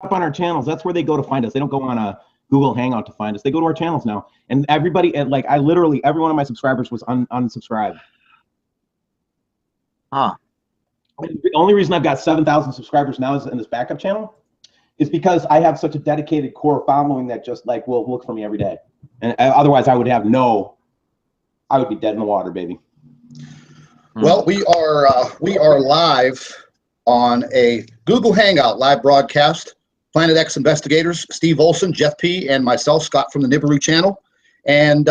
up on our channels. That's where they go to find us. They don't go on a Google Hangout to find us. They go to our channels now. And everybody, like I literally, every one of my subscribers was unsubscribed. Huh. The only reason I've got 7,000 subscribers now is in this backup channel is because I have such a dedicated core following that just like will look for me every day. And otherwise I would have I would be dead in the water, baby. Well, we are live on a Google Hangout live broadcast. Planet X investigators, Steve Olson, Jeff P., and myself, Scott from the NIBIRU channel. And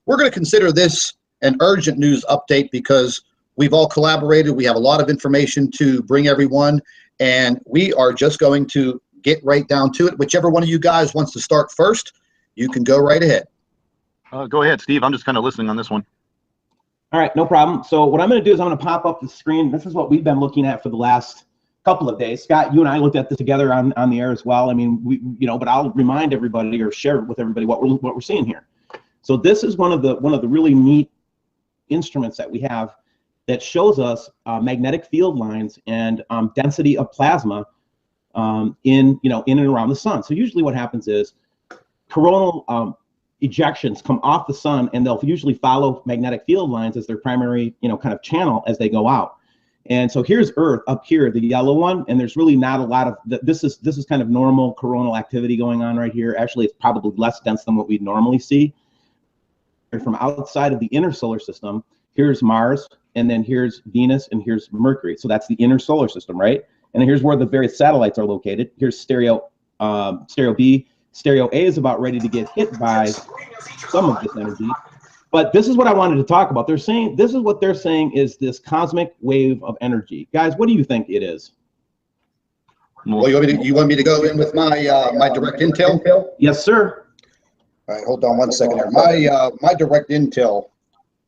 we're going to consider this an urgent news update because we've all collaborated. We have a lot of information to bring everyone, and we are just going to get right down to it. Whichever one of you guys wants to start first, you can go right ahead. Go ahead, Steve. I'm just kind of listening on this one. All right, no problem. So what I'm going to do is I'm going to pop up the screen. This is what we've been looking at for the last couple of days. Scott, you and I looked at this together on the air as well. I mean, but I'll remind everybody or share with everybody what we're seeing here. So this is one of the really neat instruments that we have that shows us magnetic field lines and density of plasma in and around the sun. So usually what happens is coronal ejections come off the sun, and they'll usually follow magnetic field lines as their primary kind of channel as they go out. And so here's Earth up here, the yellow one, and there's really not a lot of this is kind of normal coronal activity going on right here. Actually, it's probably less dense than what we'd normally see. And from outside of the inner solar system, here's Mars, and then here's Venus, and here's Mercury. So that's the inner solar system, right? And here's where the various satellites are located. Here's stereo B. Stereo A is about ready to get hit by some of this energy. But this is what I wanted to talk about. This is what they're saying is this cosmic wave of energy. Guys, what do you think it is? Well, you want me to go in with my my direct intel? Yes, sir. All right, hold on one second here. My direct intel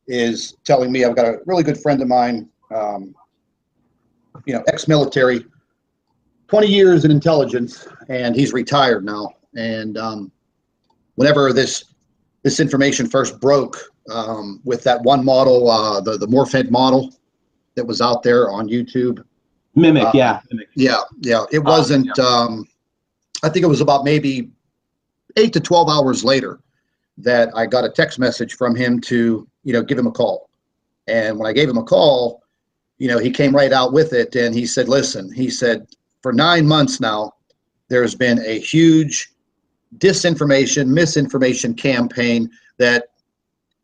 is telling me I've got a really good friend of mine, ex-military, 20 years in intelligence, and he's retired now. And whenever this information first broke with that one model, the Morphed model that was out there on YouTube. Mimic, yeah. Yeah. It wasn't, I think it was about maybe 8 to 12 hours later that I got a text message from him to, give him a call. And when I gave him a call, he came right out with it. And he said, listen, he said, for 9 months now, there's been a huge disinformation, misinformation campaign that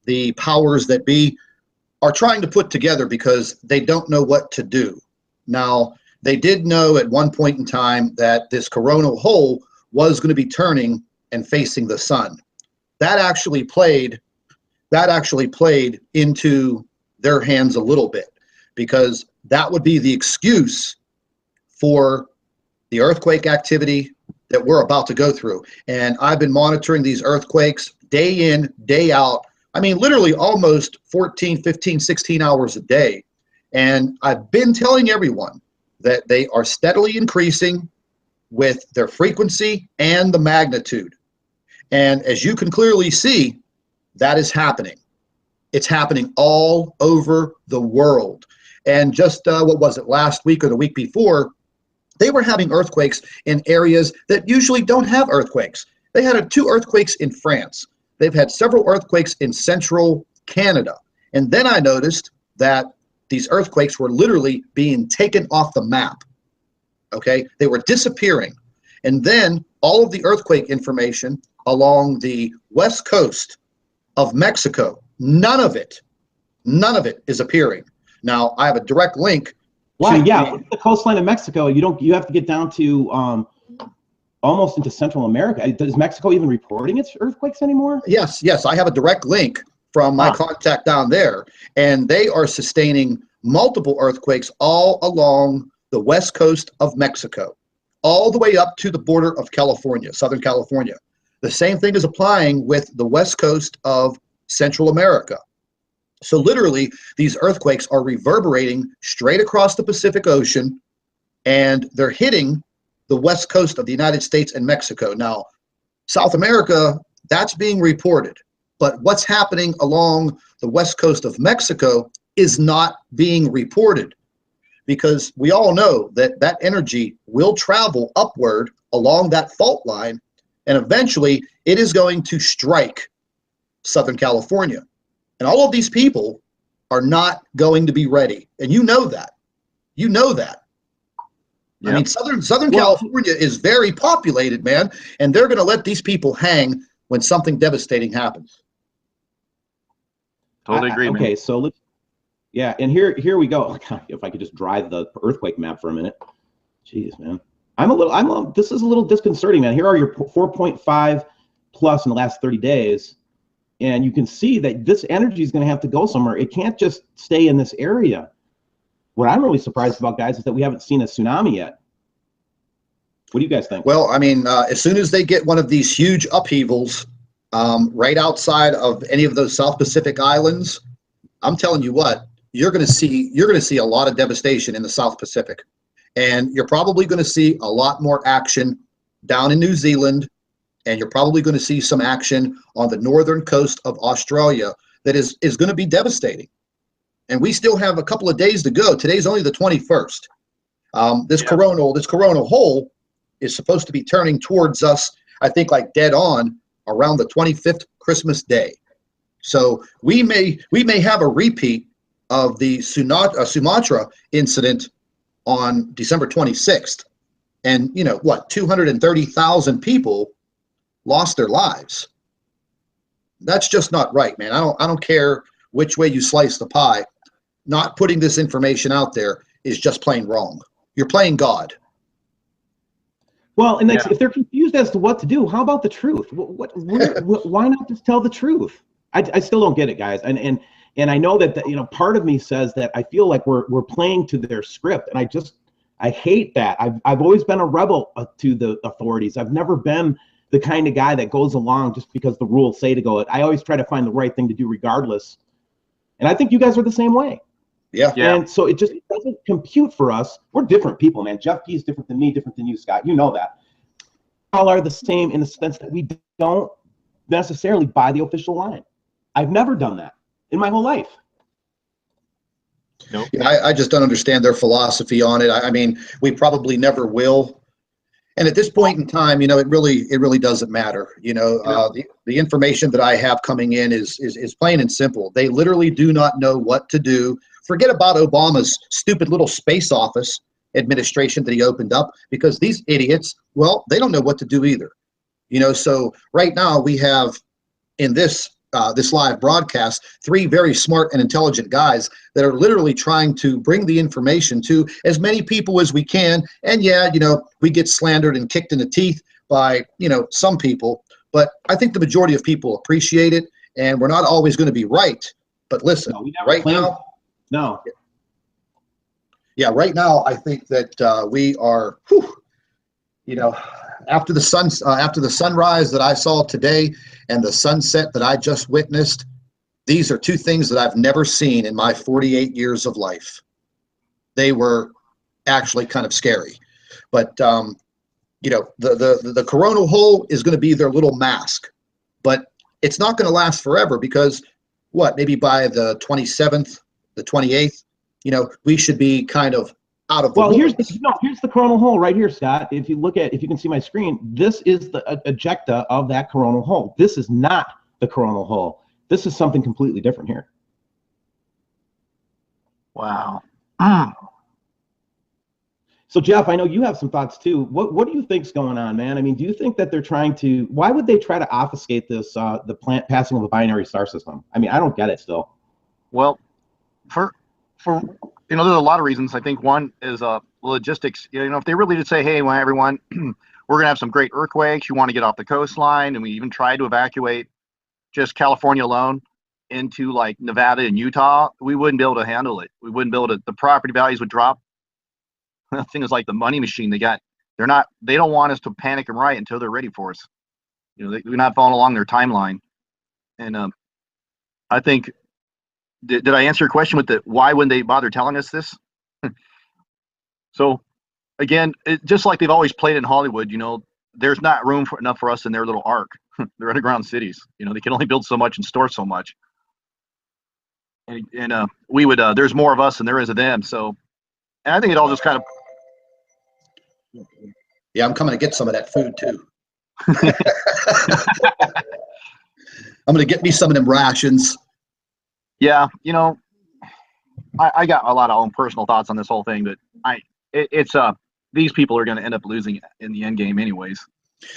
the powers that be are trying to put together because they don't know what to do. Now, they did know at one point in time that this coronal hole was going to be turning and facing the sun. That actually played into their hands a little bit, because that would be the excuse for the earthquake activity that we're about to go through. And I've been monitoring these earthquakes day in, day out. I mean, literally almost 14, 15, 16 hours a day. And I've been telling everyone that they are steadily increasing with their frequency and the magnitude. And as you can clearly see, that is happening. It's happening all over the world. And just, what was it, last week or the week before, they were having earthquakes in areas that usually don't have earthquakes. They had 2 earthquakes in France. They've had several earthquakes in central Canada. And then I noticed that these earthquakes were literally being taken off the map. Okay? They were disappearing. And then all of the earthquake information along the west coast of Mexico, none of it is appearing. Now, I have a direct link. Wow, yeah, the coastline of Mexico, you have to get down to almost into Central America. Is Mexico even reporting its earthquakes anymore? Yes, I have a direct link from my contact down there, and they are sustaining multiple earthquakes all along the west coast of Mexico, all the way up to the border of California, Southern California. The same thing is applying with the west coast of Central America. So literally, these earthquakes are reverberating straight across the Pacific Ocean, and they're hitting the west coast of the United States and Mexico. Now, South America, that's being reported. But what's happening along the west coast of Mexico is not being reported. because we all know that that energy will travel upward along that fault line, and eventually it is going to strike Southern California. And all of these people are not going to be ready. And you know that. You know that. Yep. I mean, Southern California is very populated, man, and they're going to let these people hang when something devastating happens. Totally agree, man. Okay, so let's, yeah, and here we go. If I could just drive the earthquake map for a minute. Jeez, man. This is a little disconcerting, man. Here are your 4.5 plus in the last 30 days. And you can see that this energy is going to have to go somewhere. It can't just stay in this area. What I'm really surprised about, guys, is that we haven't seen a tsunami yet. What do you guys think? Well, I mean, as soon as they get one of these huge upheavals right outside of any of those South Pacific islands, I'm telling you what, you're going to see a lot of devastation in the South Pacific. And you're probably going to see a lot more action down in New Zealand, and you're probably going to see some action on the northern coast of Australia that is going to be devastating. And we still have a couple of days to go. Today's only the 21st. This coronal hole is supposed to be turning towards us, I think, like dead on around the 25th Christmas Day. So we may have a repeat of the Sumatra incident on December 26th. And, you know, what, 230,000 people lost their lives. That's just not right, man. I don't care which way you slice the pie. Not putting this information out there is just plain wrong. You're playing God. Well, and if they're confused as to what to do, how about the truth? Why not just tell the truth? I still don't get it, guys. And I know that, you know, part of me says that I feel like we're playing to their script, and I hate that. I've always been a rebel to the authorities. I've never been the kind of guy that goes along just because the rules say to go. I always try to find the right thing to do regardless. And I think you guys are the same way. Yeah. And so it doesn't compute for us. We're different people, man. Jeff G is different than me, different than you, Scott. You know that. All are the same in the sense that we don't necessarily buy the official line. I've never done that in my whole life. Nope. Yeah, I just don't understand their philosophy on it. I mean, we probably never will. And at this point in time, you know, it really doesn't matter. You know, the information that I have coming in is plain and simple. They literally do not know what to do. Forget about Obama's stupid little space office administration that he opened up, because these idiots, well, they don't know what to do either. You know, so right now we have in this live broadcast 3 very smart and intelligent guys that are literally trying to bring the information to as many people as we can. And yeah, you know, we get slandered and kicked in the teeth by, you know, some people, but I think the majority of people appreciate it, and we're not always going to be right. But listen, right now, right now, I think that we are, you know, after the sunrise that I saw today and the sunset that I just witnessed, these are 2 things that I've never seen in my 48 years of life. They were actually kind of scary. But, you know, the coronal hole is going to be their little mask. But it's not going to last forever, because, maybe by the 27th, the 28th, you know, we should be kind of out of the woods. Here's the coronal hole right here, Scott. If you can see my screen, this is the ejecta of that coronal hole. This is not the coronal hole. This is something completely different here. Wow. So Jeff, I know you have some thoughts too. What do you think's going on, man? I mean, do you think that they're trying to? Why would they try to obfuscate this? The passing of a binary star system. I mean, I don't get it still. Well, for you know, there's a lot of reasons. I think one is logistics. You know, if they really did say, hey, well, everyone, we're gonna have some great earthquakes. You want to get off the coastline, and we even tried to evacuate just California alone into like Nevada and Utah, we wouldn't be able to handle it. We wouldn't be able to. The property values would drop. The thing is like the money machine they got. They don't want us to panic and riot until they're ready for us. You know, we're not following along their timeline. And I think. Did I answer your question with the why wouldn't they bother telling us this? So, again, just like they've always played in Hollywood, you know, there's not room enough for us in their little ark. They're underground cities. You know, they can only build so much and store so much. And we would there's more of us than there is of them. So And I think it all just kind of. Yeah, I'm coming to get some of that food too. I'm going to get me some of them rations. Yeah, you know, I got a lot of own personal thoughts on this whole thing, but these people are going to end up losing in the end game anyways.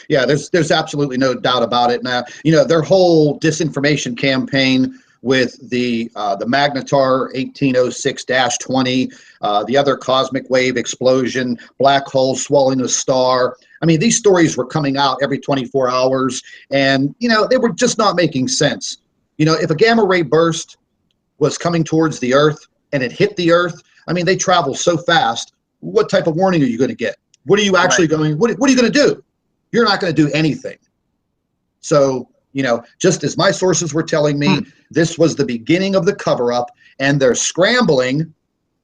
Yeah, there's absolutely no doubt about it. Now, you know, their whole disinformation campaign with the Magnetar 1806-20, the other cosmic wave explosion, black hole swallowing a star. I mean, these stories were coming out every 24 hours, and, you know, they were just not making sense. You know, if a gamma ray burst was coming towards the Earth and it hit the Earth, I mean, they travel so fast. What type of warning are you going to get? What are you actually going, what are you going to do? You're not going to do anything. So, you know, just as my sources were telling me, this was the beginning of the cover-up, and they're scrambling,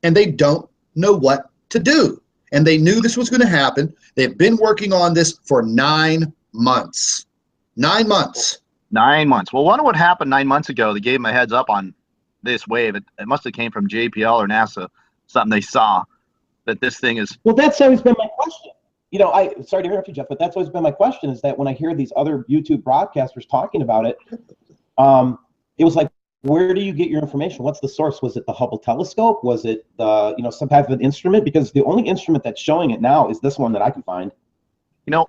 and they don't know what to do. And they knew this was going to happen. They've been working on this for 9 months. 9 months. 9 months. Well, wonder what happened 9 months ago that gave them a heads up on this wave. It must have came from JPL or NASA, something they saw that this thing is. Well, that's always been my question. You know, sorry to interrupt you, Jeff, but that's always been my question, is that when I hear these other YouTube broadcasters talking about it, it was like, where do you get your information? What's the source? Was it the Hubble telescope? Was it the, you know, some type of an instrument? Because the only instrument that's showing it now is this one that I can find. You know,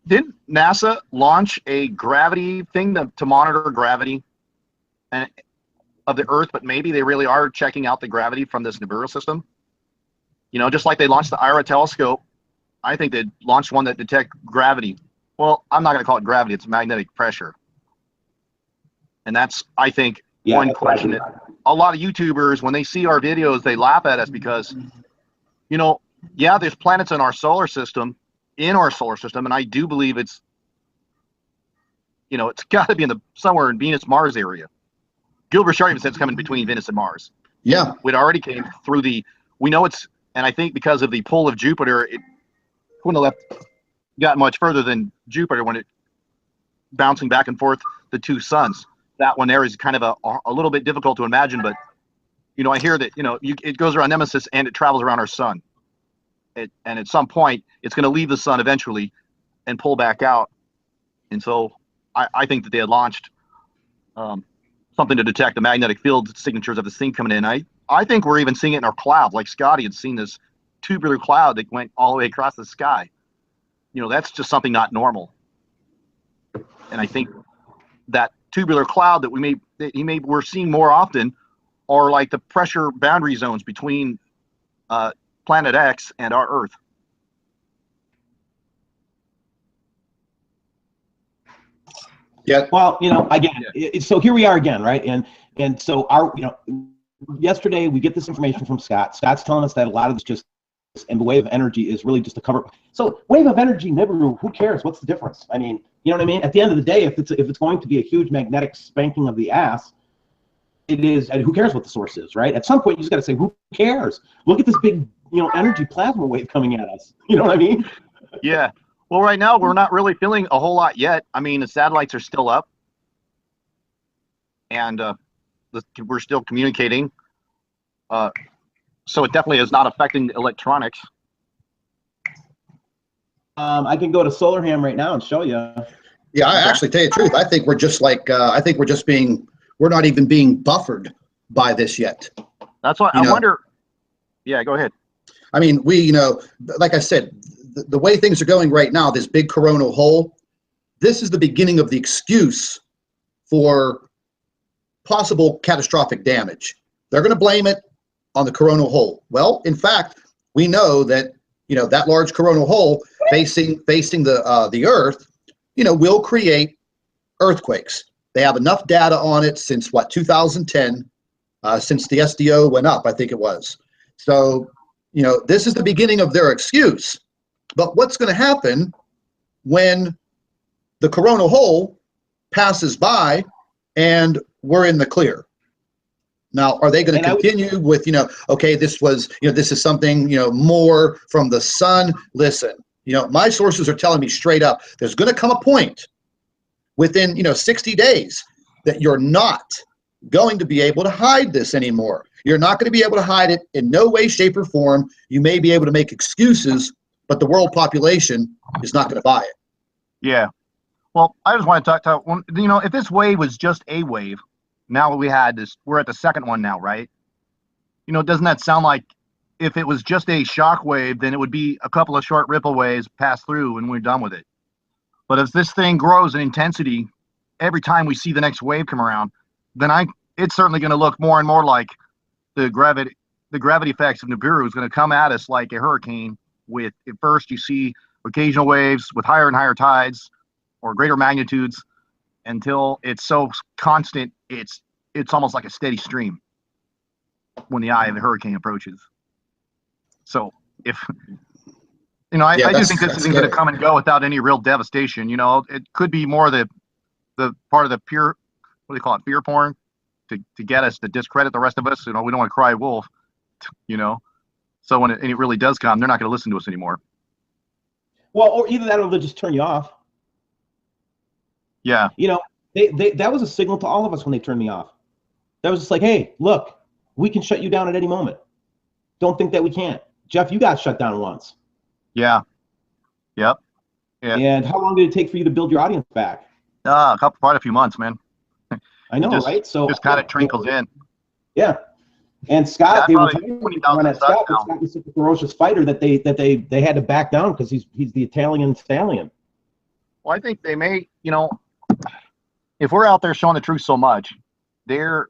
didn't NASA launch a gravity thing to monitor gravity of the Earth, but maybe they really are checking out the gravity from this NIBIRU system? You know, just like they launched the IRA telescope, I think they launched one that detects gravity. Well, I'm not going to call it gravity. It's magnetic pressure. And that's, I think, one question that a lot of YouTubers, when they see our videos, they laugh at us because, you know, yeah, there's planets in our solar system, and I do believe it's, you know, it's got to be somewhere in Venus, Mars area. Gilbert Sharp even said it's coming between Venus and Mars. Yeah. It already came through we know it's, and I think because of the pull of Jupiter, it wouldn't have got much further than Jupiter when it bouncing back and forth the two suns. That one there is kind of a little bit difficult to imagine, but, you know, I hear that, you know, it goes around Nemesis and it travels around our sun. And at some point, it's going to leave the sun eventually and pull back out. And so I think that they had launched something to detect the magnetic field signatures of this thing coming in. I think we're even seeing it in our cloud, like Scotty had seen this tubular cloud that went all the way across the sky. You know, that's just something not normal. And I think that tubular cloud that we're seeing more often are like the pressure boundary zones between planet X and our Earth. Yeah. Well, you know, again, so here we are again, right? And so you know, yesterday we get this information from Scott. Scott's telling us that a lot of this and the wave of energy is really just a cover. So wave of energy, NIBIRU, who cares? What's the difference? I mean, you know what I mean? At the end of the day, if it's going to be a huge magnetic spanking of the ass, it is, and who cares what the source is, right? At some point, you just got to say, who cares? Look at this big, you know, energy plasma wave coming at us. You know what I mean? Yeah. Well, right now, we're not really feeling a whole lot yet. I mean, the satellites are still up, and we're still communicating. So it definitely is not affecting the electronics. I can go to SolarHam right now and show you. Yeah, I actually tell you the truth. I think we're just like, I think we're not even being buffered by this yet. That's why I wonder. Yeah, go ahead. I mean, you know, like I said, the way things are going right now, this big coronal hole, this is the beginning of the excuse for possible catastrophic damage. They're going to blame it on the coronal hole. Well, in fact, we know that, you know, that large coronal hole facing the Earth, you know, will create earthquakes. They have enough data on it since what, 2010, since the SDO went up, I think it was. So, you know, this is the beginning of their excuse. But what's going to happen when the coronal hole passes by and we're in the clear? Now, are they going to continue with, you know, okay, this was, you know, this is something, you know, more from the sun? Listen, you know, my sources are telling me straight up, there's going to come a point within, you know, 60 days that you're not going to be able to hide this anymore. You're not going to be able to hide it in no way, shape, or form. You may be able to make excuses, but the world population is not going to buy it. Yeah. Well, I just want to talk, you know, if this wave was just a wave, now we had this, we're at the second one now, right? You know, doesn't that sound like if it was just a shock wave, then it would be a couple of short ripple waves pass through and we're done with it. But if this thing grows in intensity every time we see the next wave come around, then it's certainly going to look more and more like the gravity effects of NIBIRU is going to come at us like a hurricane. With at first you see occasional waves with higher and higher tides or greater magnitudes until it's so constant it's almost like a steady stream when the eye of the hurricane approaches. So if you know, I do think this isn't going to come and go without any real devastation. You know, it could be more the part of the pure, what do they call it, fear porn, to get us to discredit the rest of us. You know, we don't want to cry wolf. You know, so when it really does come, they're not going to listen to us anymore. Well, or either that or they'll just turn you off. Yeah. You know, that was a signal to all of us when they turned me off. That was just like, hey, look, we can shut you down at any moment. Don't think that we can't. Jeff, you got shut down once. Yeah. Yep. Yeah. And how long did it take for you to build your audience back? Quite a few months, man. I know, right? So just kind of trickles in. Yeah. And Scott, they were talking about Scott, but Scott was such a ferocious fighter that they had to back down because he's the Italian stallion. Well, I think they may, you know, if we're out there showing the truth so much, they're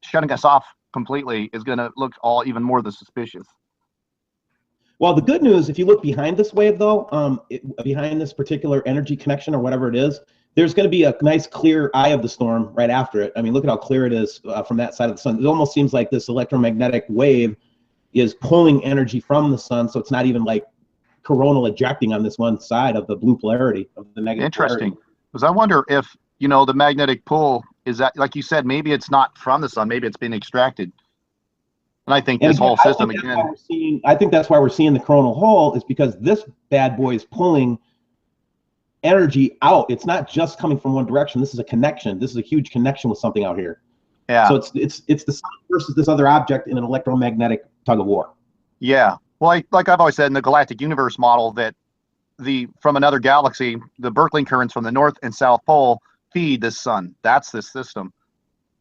shutting us off completely is going to look all even more the suspicious. Well, the good news, if you look behind this wave, though, behind this particular energy connection or whatever it is, there's going to be a nice clear eye of the storm right after it. I mean, look at how clear it is from that side of the sun. It almost seems like this electromagnetic wave is pulling energy from the sun, so it's not even like coronal ejecting on this one side of the blue polarity of the negative. Interesting, because I wonder if, you know, the magnetic pull is that, like you said, maybe it's not from the sun, maybe it's been extracted. And I think this whole system again. I think that's why we're seeing the coronal hole, is because this bad boy is pulling energy out. It's not just coming from one direction. This is a connection. This is a huge connection with something out here. Yeah. So it's the sun versus this other object in an electromagnetic tug of war. Yeah. Well, like I've always said in the galactic universe model, that from another galaxy, the Berkeley currents from the North and South Pole feed this sun. That's this system.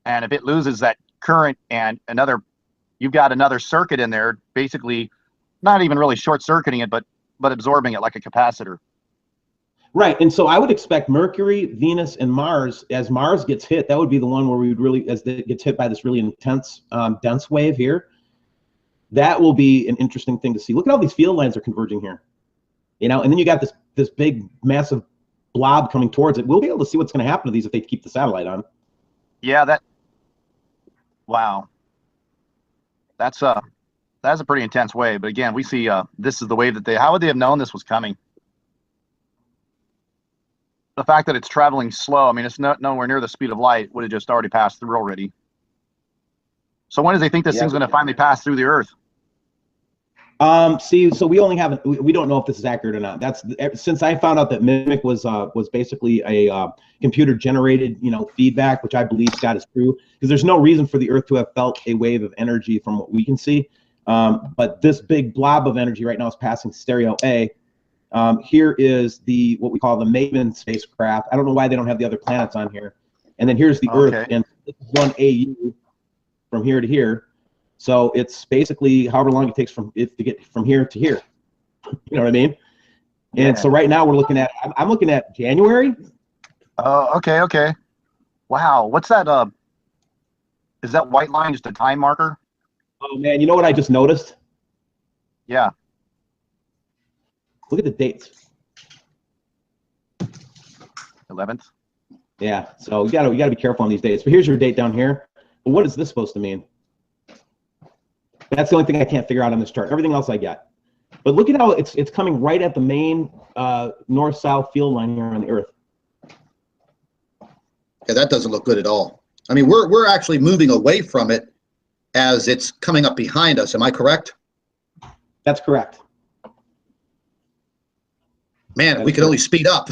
And if it loses that current and you've got another circuit in there, basically not even really short circuiting it, but absorbing it like a capacitor. Right, and so I would expect Mercury, Venus, and Mars, as Mars gets hit, that would be the one where we would really, as it gets hit by this really intense, dense wave here, that will be an interesting thing to see. Look at how these field lines are converging here, you know, and then you got this big, massive blob coming towards it. We'll be able to see what's going to happen to these if they keep the satellite on. Yeah, wow. That's a pretty intense wave. But again, we see this is the wave that how would they have known this was coming? The fact that it's traveling slow, I mean, it's nowhere near the speed of light, would have just already passed through already. So when do they think this thing's going to finally pass through the Earth? See, so we don't know if this is accurate or not. That's since I found out that Mimic was basically a computer generated, you know, feedback, which I believe, Scott, is true, because there's no reason for the Earth to have felt a wave of energy from what we can see. But this big blob of energy right now is passing stereo A. Here is what we call the Maven spacecraft. I don't know why they don't have the other planets on here. And then here's the Earth, and this is 1 AU from here to here. So it's basically however long it takes to get from here to here. You know what I mean? And so right now we're looking at, I'm looking at January. Oh, okay. Wow, what's that? Is that white line just a time marker? Oh man, you know what I just noticed? Yeah. Look at the dates. 11th. Yeah, so we gotta be careful on these dates. But here's your date down here. But what is this supposed to mean? That's the only thing I can't figure out on this chart. Everything else I get. But look at how it's coming right at the main north-south field line here on the Earth. Yeah, that doesn't look good at all. I mean, we're actually moving away from it as it's coming up behind us. Am I correct? That's correct. Man, if we could only speed up,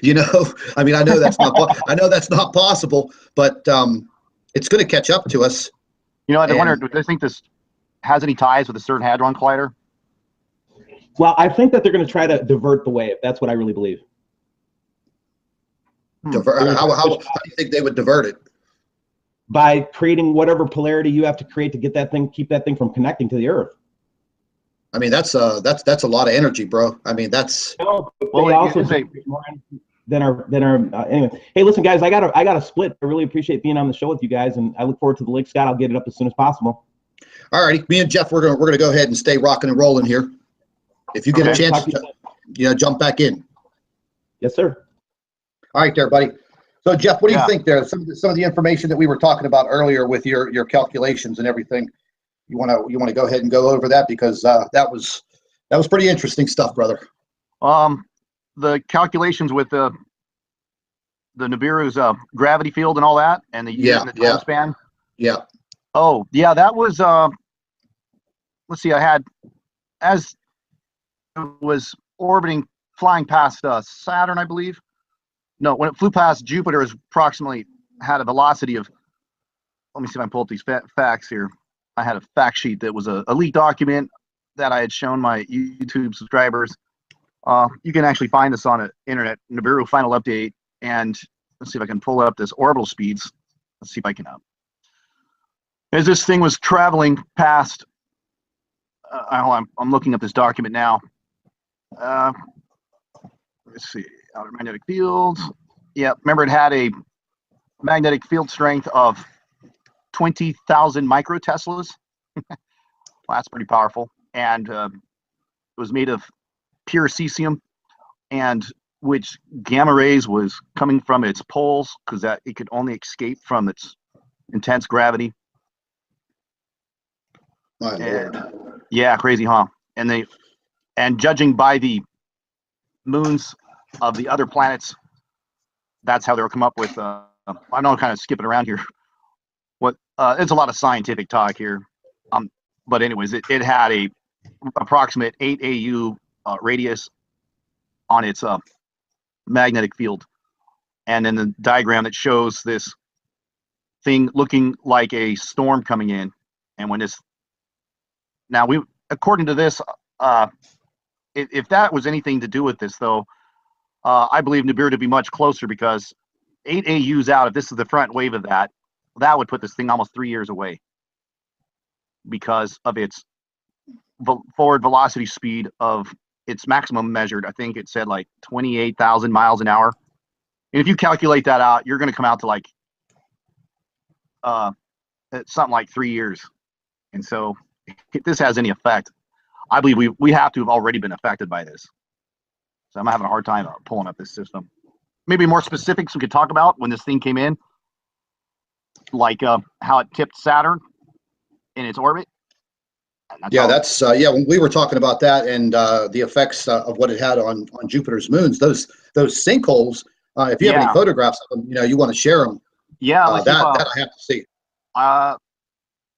you know. I mean, I know that's not possible, but it's going to catch up to us. You know, I And wonder, do they think this has any ties with a certain hadron collider? Well, I think that they're going to try to divert the wave. That's what I really believe. how do you think they would divert it? By creating whatever polarity you have to create to get that thing, keep that thing from connecting to the Earth. I mean, that's a lot of energy, bro. I mean, that's Well, Well, also more than our anyway. Hey, listen, guys, I got a split. I really appreciate being on the show with you guys, and I look forward to the link. Scott, I'll get it up as soon as possible. all righty. Me and Jeff, we're gonna go ahead and stay rocking and rolling here. If you get a chance, jump back in. Yes, sir. All right, there, buddy. So, Jeff, what do you think there? Some of the information that we were talking about earlier with your calculations and everything. You want to go ahead and go over that, because that was pretty interesting stuff, brother. The calculations with the NIBIRU's gravity field and all that, and the unit and the time span. Yeah. Oh, yeah, that was let's see, I had, as it was orbiting, flying past Saturn, I believe. No, when it flew past Jupiter, it was approximately, had a velocity of, let me see if I can pull up these facts here. I had a fact sheet that was a leaked document that I had shown my YouTube subscribers. You can actually find this on the internet, NIBIRU final update, and let's see if I can pull up this orbital speeds. Let's see if I can, as this thing was traveling past, I'm looking up this document now. Let's see, outer magnetic field. Yeah, remember, it had a magnetic field strength of 20,000 microteslas. Well, that's pretty powerful. And it was made of pure cesium, and which gamma rays was coming from its poles, because that it could only escape from its intense gravity. My Lord. Yeah, crazy, huh? And judging by the moons of the other planets, that's how they'll come up with. I know I'm kind of skipping around here. It's a lot of scientific talk here. But anyways, it had a approximate 8 AU radius on its magnetic field, and then the diagram that shows this thing looking like a storm coming in. And when this, now we, according to this, if that was anything to do with this, though, I believe NIBIRU to be much closer, because 8 AUs out, if this is the front wave of that, that would put this thing almost 3 years away, because of its forward velocity speed of its maximum measured. I think it said like 28,000 miles an hour. And if you calculate that out, you're going to come out to like something like 3 years. And so if this has any effect, I believe we have to have already been affected by this. So I'm having a hard time pulling up this system. Maybe more specifics we could talk about when this thing came in, like how it tipped Saturn in its orbit. When we were talking about that, and the effects of what it had on Jupiter's moons, those sinkholes. If you have any photographs of them, you want to share them. Yeah, that I have to see.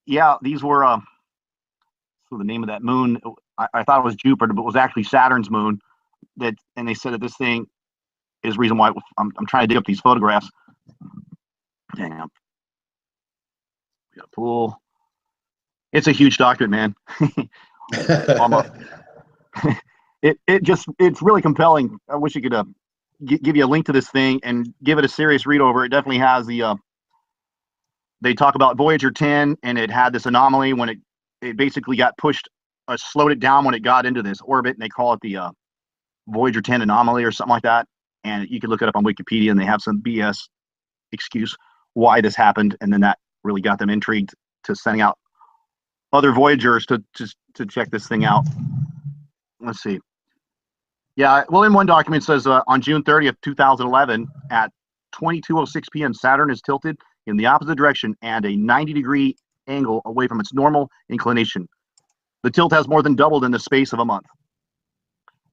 Yeah, these were so the name of that moon. I thought it was Jupiter, but it was actually Saturn's moon. And they said that this thing is the reason why I'm trying to dig up these photographs. Hang on. We got a pool. It's a huge document, man. It's really compelling. I wish you could give you a link to this thing and give it a serious read over. It definitely has the they talk about Voyager 10, and it had this anomaly when it basically got pushed, slowed it down when it got into this orbit, and they call it the Voyager 10 anomaly or something like that. And you can look it up on Wikipedia, and they have some BS excuse why this happened, and then that really got them intrigued to sending out other Voyagers to check this thing out. Let's see. Yeah, well, in one document it says on June 30th, 2011, at 22:06 p.m., Saturn is tilted in the opposite direction and a 90-degree angle away from its normal inclination. The tilt has more than doubled in the space of a month.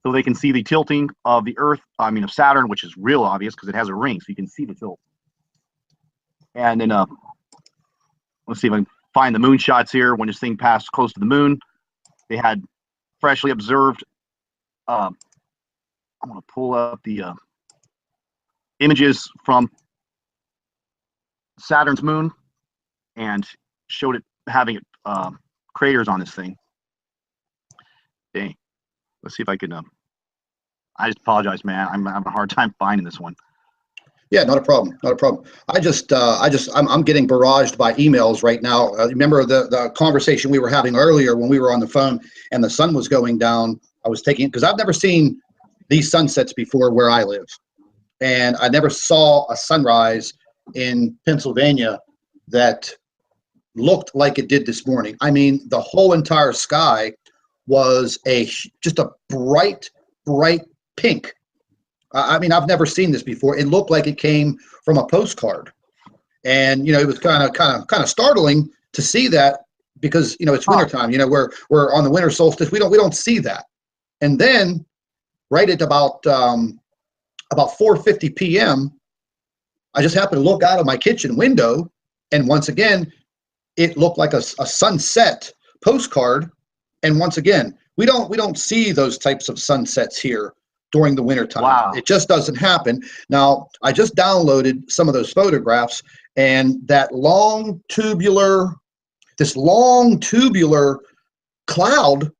So they can see the tilting of the Earth, of Saturn, which is real obvious because it has a ring, so you can see the tilt. And then let's see if I can find the moon shots here. When this thing passed close to the moon, they had freshly observed. I'm going to pull up the images from Saturn's moon and showed it having craters on this thing. Dang. Let's see if I can. I just apologize, man. I'm having a hard time finding this one. Yeah, not a problem. Not a problem. I'm getting barraged by emails right now. Remember the conversation we were having earlier when we were on the phone and the sun was going down. I was taking, because I've never seen these sunsets before where I live, and I never saw a sunrise in Pennsylvania that looked like it did this morning. I mean, the whole entire sky was just a bright pink. I mean, I've never seen this before. It looked like it came from a postcard, and it was kind of startling to see that, because it's wintertime. We're on the winter solstice. We don't see that. And then, right at about 4:50 p.m., I just happened to look out of my kitchen window, and once again, it looked like a sunset postcard. And once again, we don't see those types of sunsets here during the wintertime. Wow. It just doesn't happen. Now, I just downloaded some of those photographs, and this long tubular cloud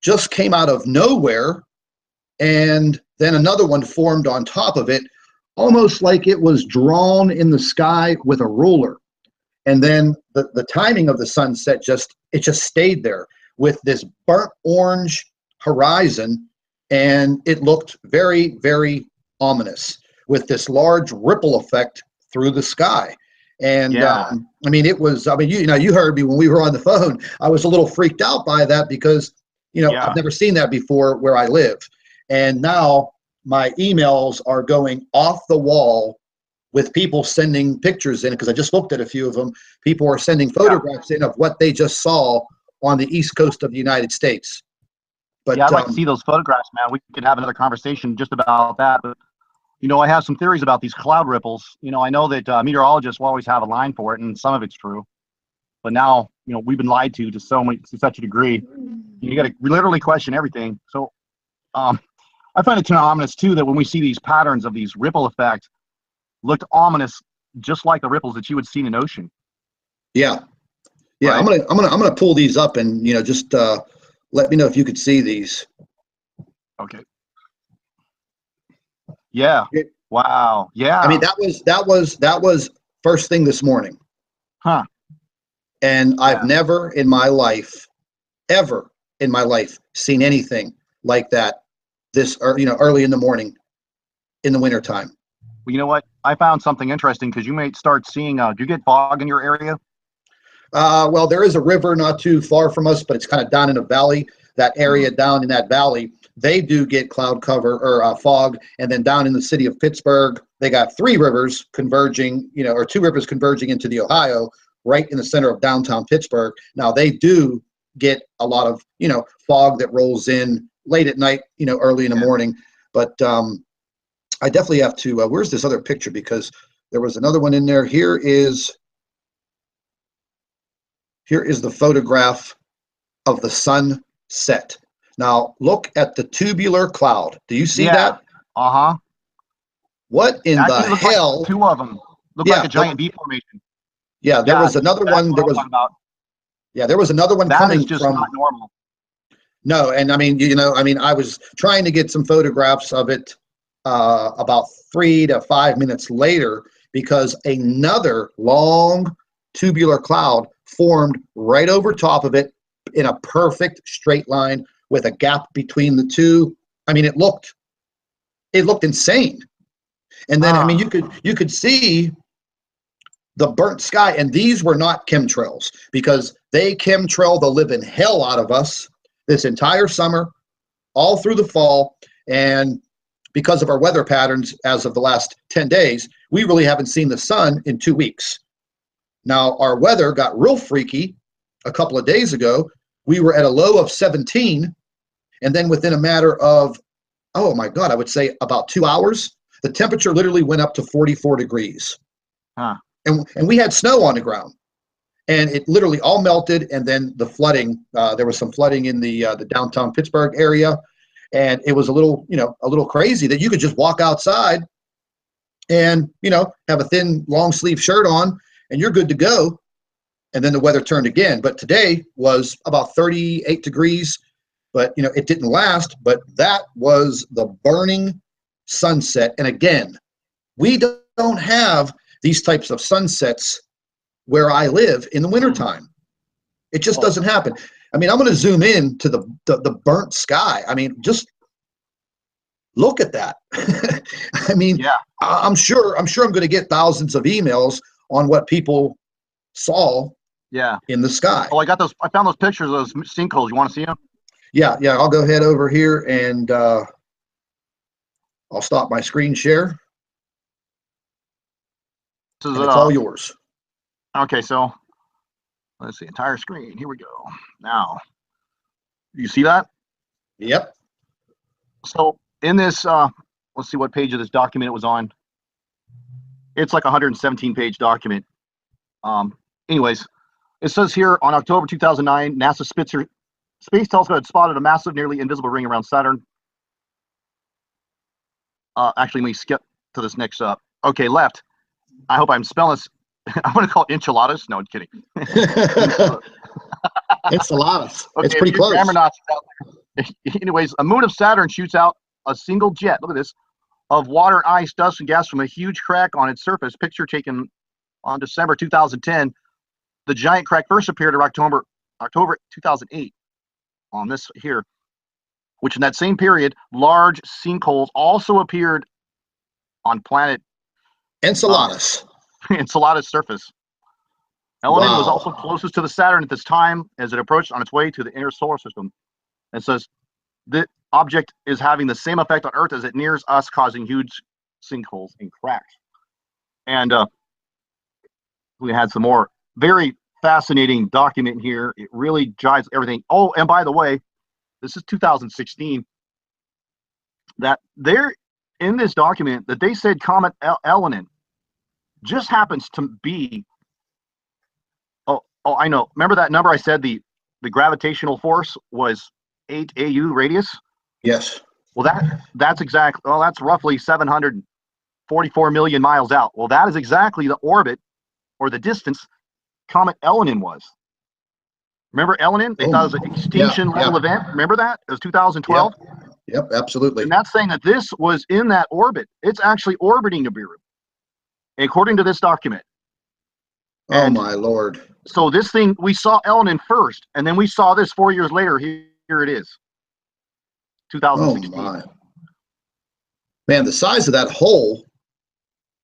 just came out of nowhere, and then another one formed on top of it, almost like it was drawn in the sky with a ruler. And then the timing of the sunset just stayed there with this burnt orange horizon, and it looked very, very ominous with this large ripple effect through the sky. And yeah. I mean, it was, you heard me when we were on the phone. I was a little freaked out by that because, I've never seen that before where I live. And now my emails are going off the wall with people sending pictures in, because I just looked at a few of them. People are sending photographs in of what they just saw on the East Coast of the United States. But I'd like to see those photographs, man. We could have another conversation just about that. But, I have some theories about these cloud ripples. I know that meteorologists will always have a line for it, and some of it's true. But now, we've been lied to such a degree. You got to literally question everything. So I find it ominous, too, that when we see these patterns of these ripple effects, looked ominous, just like the ripples that you would see in an ocean. Yeah. Yeah, right? I'm gonna pull these up, and just let me know if you could see these. Okay. Yeah. Wow. Yeah. I mean, that was first thing this morning. Huh. And I've never in my life, ever in my life, seen anything like that this early in the morning in the wintertime. Well, you know what? I found something interesting, because you may start seeing, do you get fog in your area? Well, there is a river not too far from us, but it's kind of down in a valley. That area down in that valley, they do get cloud cover or fog. And then down in the city of Pittsburgh, they got three rivers converging, or two rivers converging into the Ohio, right in the center of downtown Pittsburgh. Now, they do get a lot of, fog that rolls in late at night, early in the morning. But I definitely have to, where's this other picture? Because there was another one in there. Here is the photograph of the sunset. Now, look at the tubular cloud. Do you see that? Uh-huh. What in the hell? Like two of them. Look like a giant V formation. Yeah, there was another one. There was another one coming just from. Not normal. No, and I mean, I was trying to get some photographs of it about 3 to 5 minutes later, because another long tubular cloud formed right over top of it in a perfect straight line with a gap between the two. I mean, it looked insane. And then, I mean, you could see the burnt sky, and these were not chemtrails, because they chemtrail the living hell out of us this entire summer, all through the fall. And because of our weather patterns as of the last 10 days, we really haven't seen the sun in 2 weeks. Now, our weather got real freaky a couple of days ago. We were at a low of 17, and then within a matter of, oh my God, I would say about 2 hours, the temperature literally went up to 44 degrees. Huh. And we had snow on the ground, and it literally all melted. And then the flooding, there was some flooding in the downtown Pittsburgh area, and it was a little crazy that you could just walk outside and have a thin long sleeve shirt on and you're good to go. and then the weather turned again. But today was about 38 degrees, but you know, it didn't last. But that was the burning sunset. And again, we don't have these types of sunsets where I live in the wintertime. It just doesn't happen. I mean, I'm going to zoom in to the burnt sky. I mean, just look at that. I mean, Yeah. I'm sure I'm going to get thousands of emails on what people saw in the sky. Oh, I found those pictures of those sinkholes. You want to see them? Yeah, I'll go ahead over here and I'll stop my screen share. This is and it's all yours. Okay, so let's see, entire screen. Here we go. Now, you see that? Yep. So in this, let's see what page of this document it was on. It's like a 117-page document. Anyways, it says here on October 2009, NASA Spitzer Space Telescope had spotted a massive, nearly invisible ring around Saturn. Actually, let me skip to this next up. Okay, left. I hope I'm spelling this. I'm going to call it enchiladas. No, I'm kidding. Enchiladas. Okay, it's pretty close. Grammar Nazis out there. Anyways, a moon of Saturn shoots out a single jet. Look at this. Of water, ice, dust, and gas from a huge crack on its surface. Picture taken on December 2010. The giant crack first appeared in October 2008 on this here, which in that same period, large sinkholes also appeared on planet Enceladus. Encelada's surface. Elenin was also closest to the Saturn at this time as it approached on its way to the inner solar system. It says the object is having the same effect on Earth as it nears us, causing huge sinkholes and cracks. And we had some more very fascinating document here. It really jives everything. Oh, and by the way, this is 2016. That there in this document that they said Comet Elenin just happens to be. Oh, I know. Remember that number I said the gravitational force was 8 AU radius? Yes. Well, that's exactly. Well, that's roughly 744 million miles out. Well, that is exactly the orbit or the distance Comet Elenin was. Remember Elenin? They thought it was an extinction level event. Remember that? It was 2012. Yep, absolutely. And that's saying that this was in that orbit. It's actually orbiting Nibiru, according to this document. Oh my Lord. So this thing, we saw Elenin first, and then we saw this 4 years later. Here it is, 2016. Oh my. Man, the size of that hole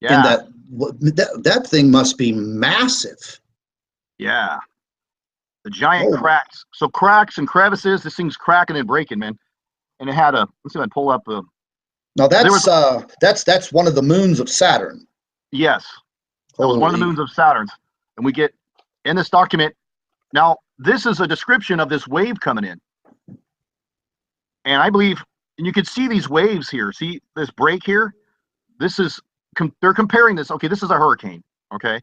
in that thing must be massive. Yeah. The giant cracks. So cracks and crevices, this thing's cracking and breaking, man. And it had let's see if I can pull up the. Now that's one of the moons of Saturn. Yes. That was one of the moons of Saturn. And we get in this document. Now, this is a description of this wave coming in. And I believe, and you can see these waves here. See this break here? This is, they're comparing this. Okay, this is a hurricane. Okay.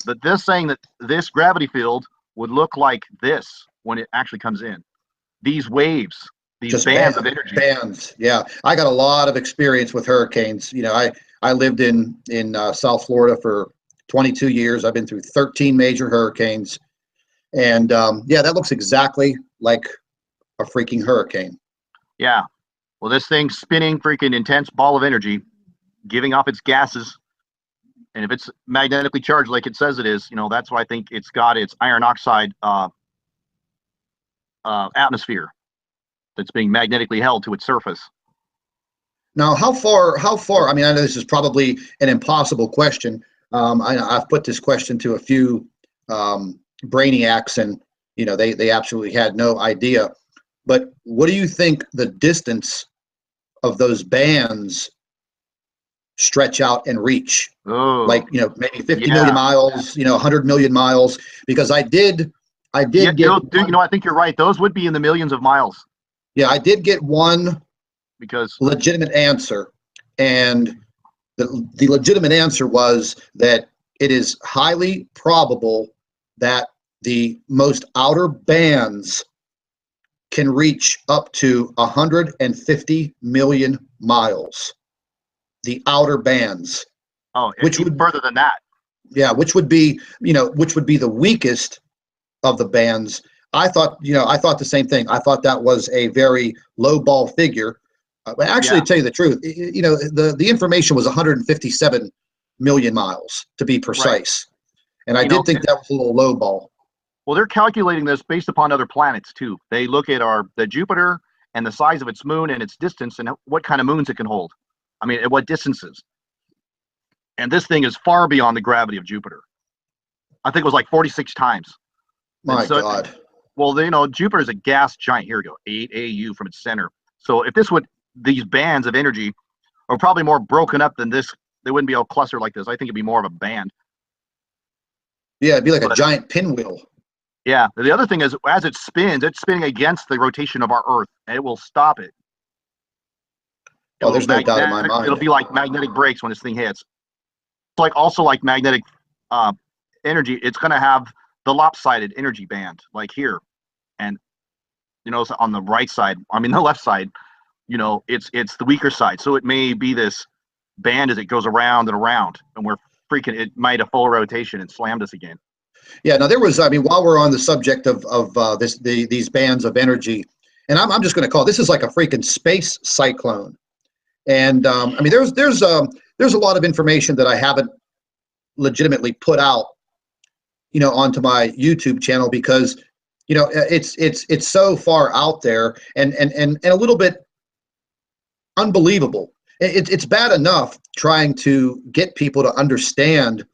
But they're saying that this gravity field would look like this when it actually comes in. These waves, these just bands of energy. Bands, yeah. I got a lot of experience with hurricanes. You know, I lived in South Florida for 22 years. I've been through 13 major hurricanes. And yeah, that looks exactly like a freaking hurricane. Yeah. Well, this thing's spinning freaking intense ball of energy, giving off its gases. And if it's magnetically charged like it says it is, you know, that's why I think it's got its iron oxide atmosphere that's being magnetically held to its surface. Now, how far, I mean, I know this is probably an impossible question. I've put this question to a few brainiacs, and, you know, they absolutely had no idea. But what do you think the distance of those bands stretch out and reach? Like, you know, maybe 50 million miles, you know, 100 million miles, because I did get, you know, I think you're right. Those would be in the millions of miles. Yeah, I did get one because legitimate answer, and the legitimate answer was that it is highly probable that the most outer bands can reach up to 150 million miles. The outer bands. Oh, which would be further than that. Yeah, which would be, which would be the weakest of the bands. I thought the same thing. I thought that was a very low ball figure. But actually, to tell you the truth, the information was 157 million miles to be precise. Right. And I did think that was a little low ball. Well, they're calculating this based upon other planets too. They look at the Jupiter and the size of its moon and its distance and what kind of moons it can hold. I mean, at what distances. And this thing is far beyond the gravity of Jupiter. I think it was like 46 times. My God. Well, Jupiter is a gas giant. Here we go, 8 AU from its center. So if these bands of energy are probably more broken up than this, they wouldn't be all clustered like this. I think it'd be more of a band. Yeah, it'd be like a giant pinwheel. Yeah. The other thing is, as it spins, it's spinning against the rotation of our Earth, and it will stop it. Oh, there's no doubt in my mind. It'll be like magnetic brakes when this thing hits. It's also like magnetic energy. It's going to have the lopsided energy band, like here, and on the right side. I mean, the left side. It's the weaker side. So it may be this band as it goes around and around, and it might have full rotation and slammed us again. Yeah. Now there was, while we're on the subject of these bands of energy, and I'm just going to call this is like a freaking space cyclone. And there's a lot of information that I haven't legitimately put out, onto my YouTube channel because, it's so far out there and a little bit unbelievable. It's bad enough trying to get people to understand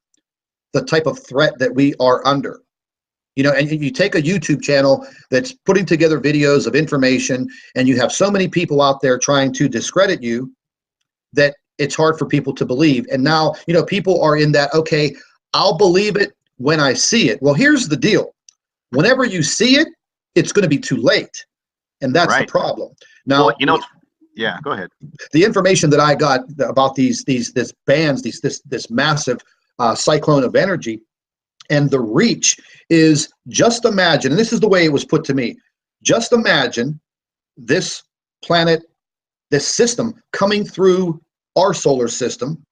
the type of threat that we are under. And you take a YouTube channel that's putting together videos of information, and you have so many people out there trying to discredit you that it's hard for people to believe. And now, people are in that, okay, I'll believe it when I see it. Well, here's the deal. Whenever you see it, it's going to be too late. And that's the problem. Now, yeah, go ahead. The information that I got about this massive cyclone of energy and the reach is, just imagine, and this is the way it was put to me, just imagine this planet, this system coming through our solar system,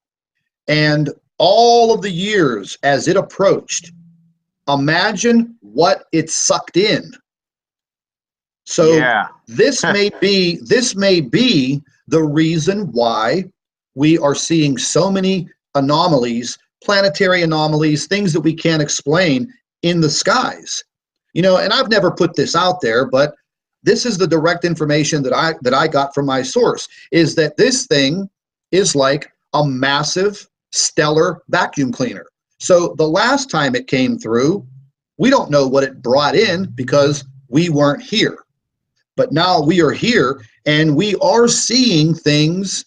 and all of the years as it approached, imagine what it sucked in. So this may be the reason why we are seeing so many anomalies, planetary anomalies, things that we can't explain in the skies. And I've never put this out there, but this is the direct information that I got from my source, is that this thing is like a massive stellar vacuum cleaner. So the last time it came through, we don't know what it brought in because we weren't here. But now we are here, and we are seeing things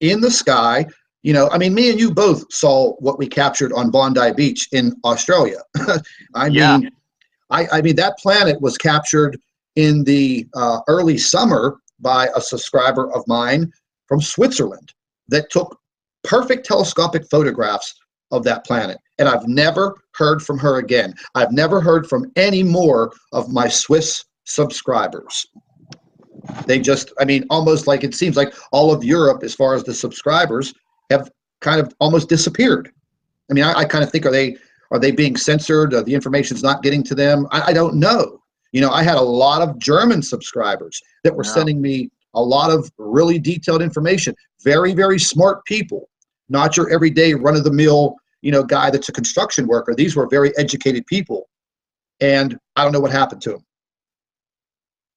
in the sky. Me and you both saw what we captured on Bondi Beach in Australia. I mean, that planet was captured in the early summer by a subscriber of mine from Switzerland that took perfect telescopic photographs of that planet. And I've never heard from her again. I've never heard from any more of my Swiss subscribers. They just, almost like it seems like all of Europe, as far as the subscribers, have kind of almost disappeared. I kind of think, are they being censored? The information's not getting to them. I don't know. I had a lot of German subscribers that were sending me a lot of really detailed information. Very, very smart people, not your everyday run-of-the-mill, guy that's a construction worker. These were very educated people, and I don't know what happened to them.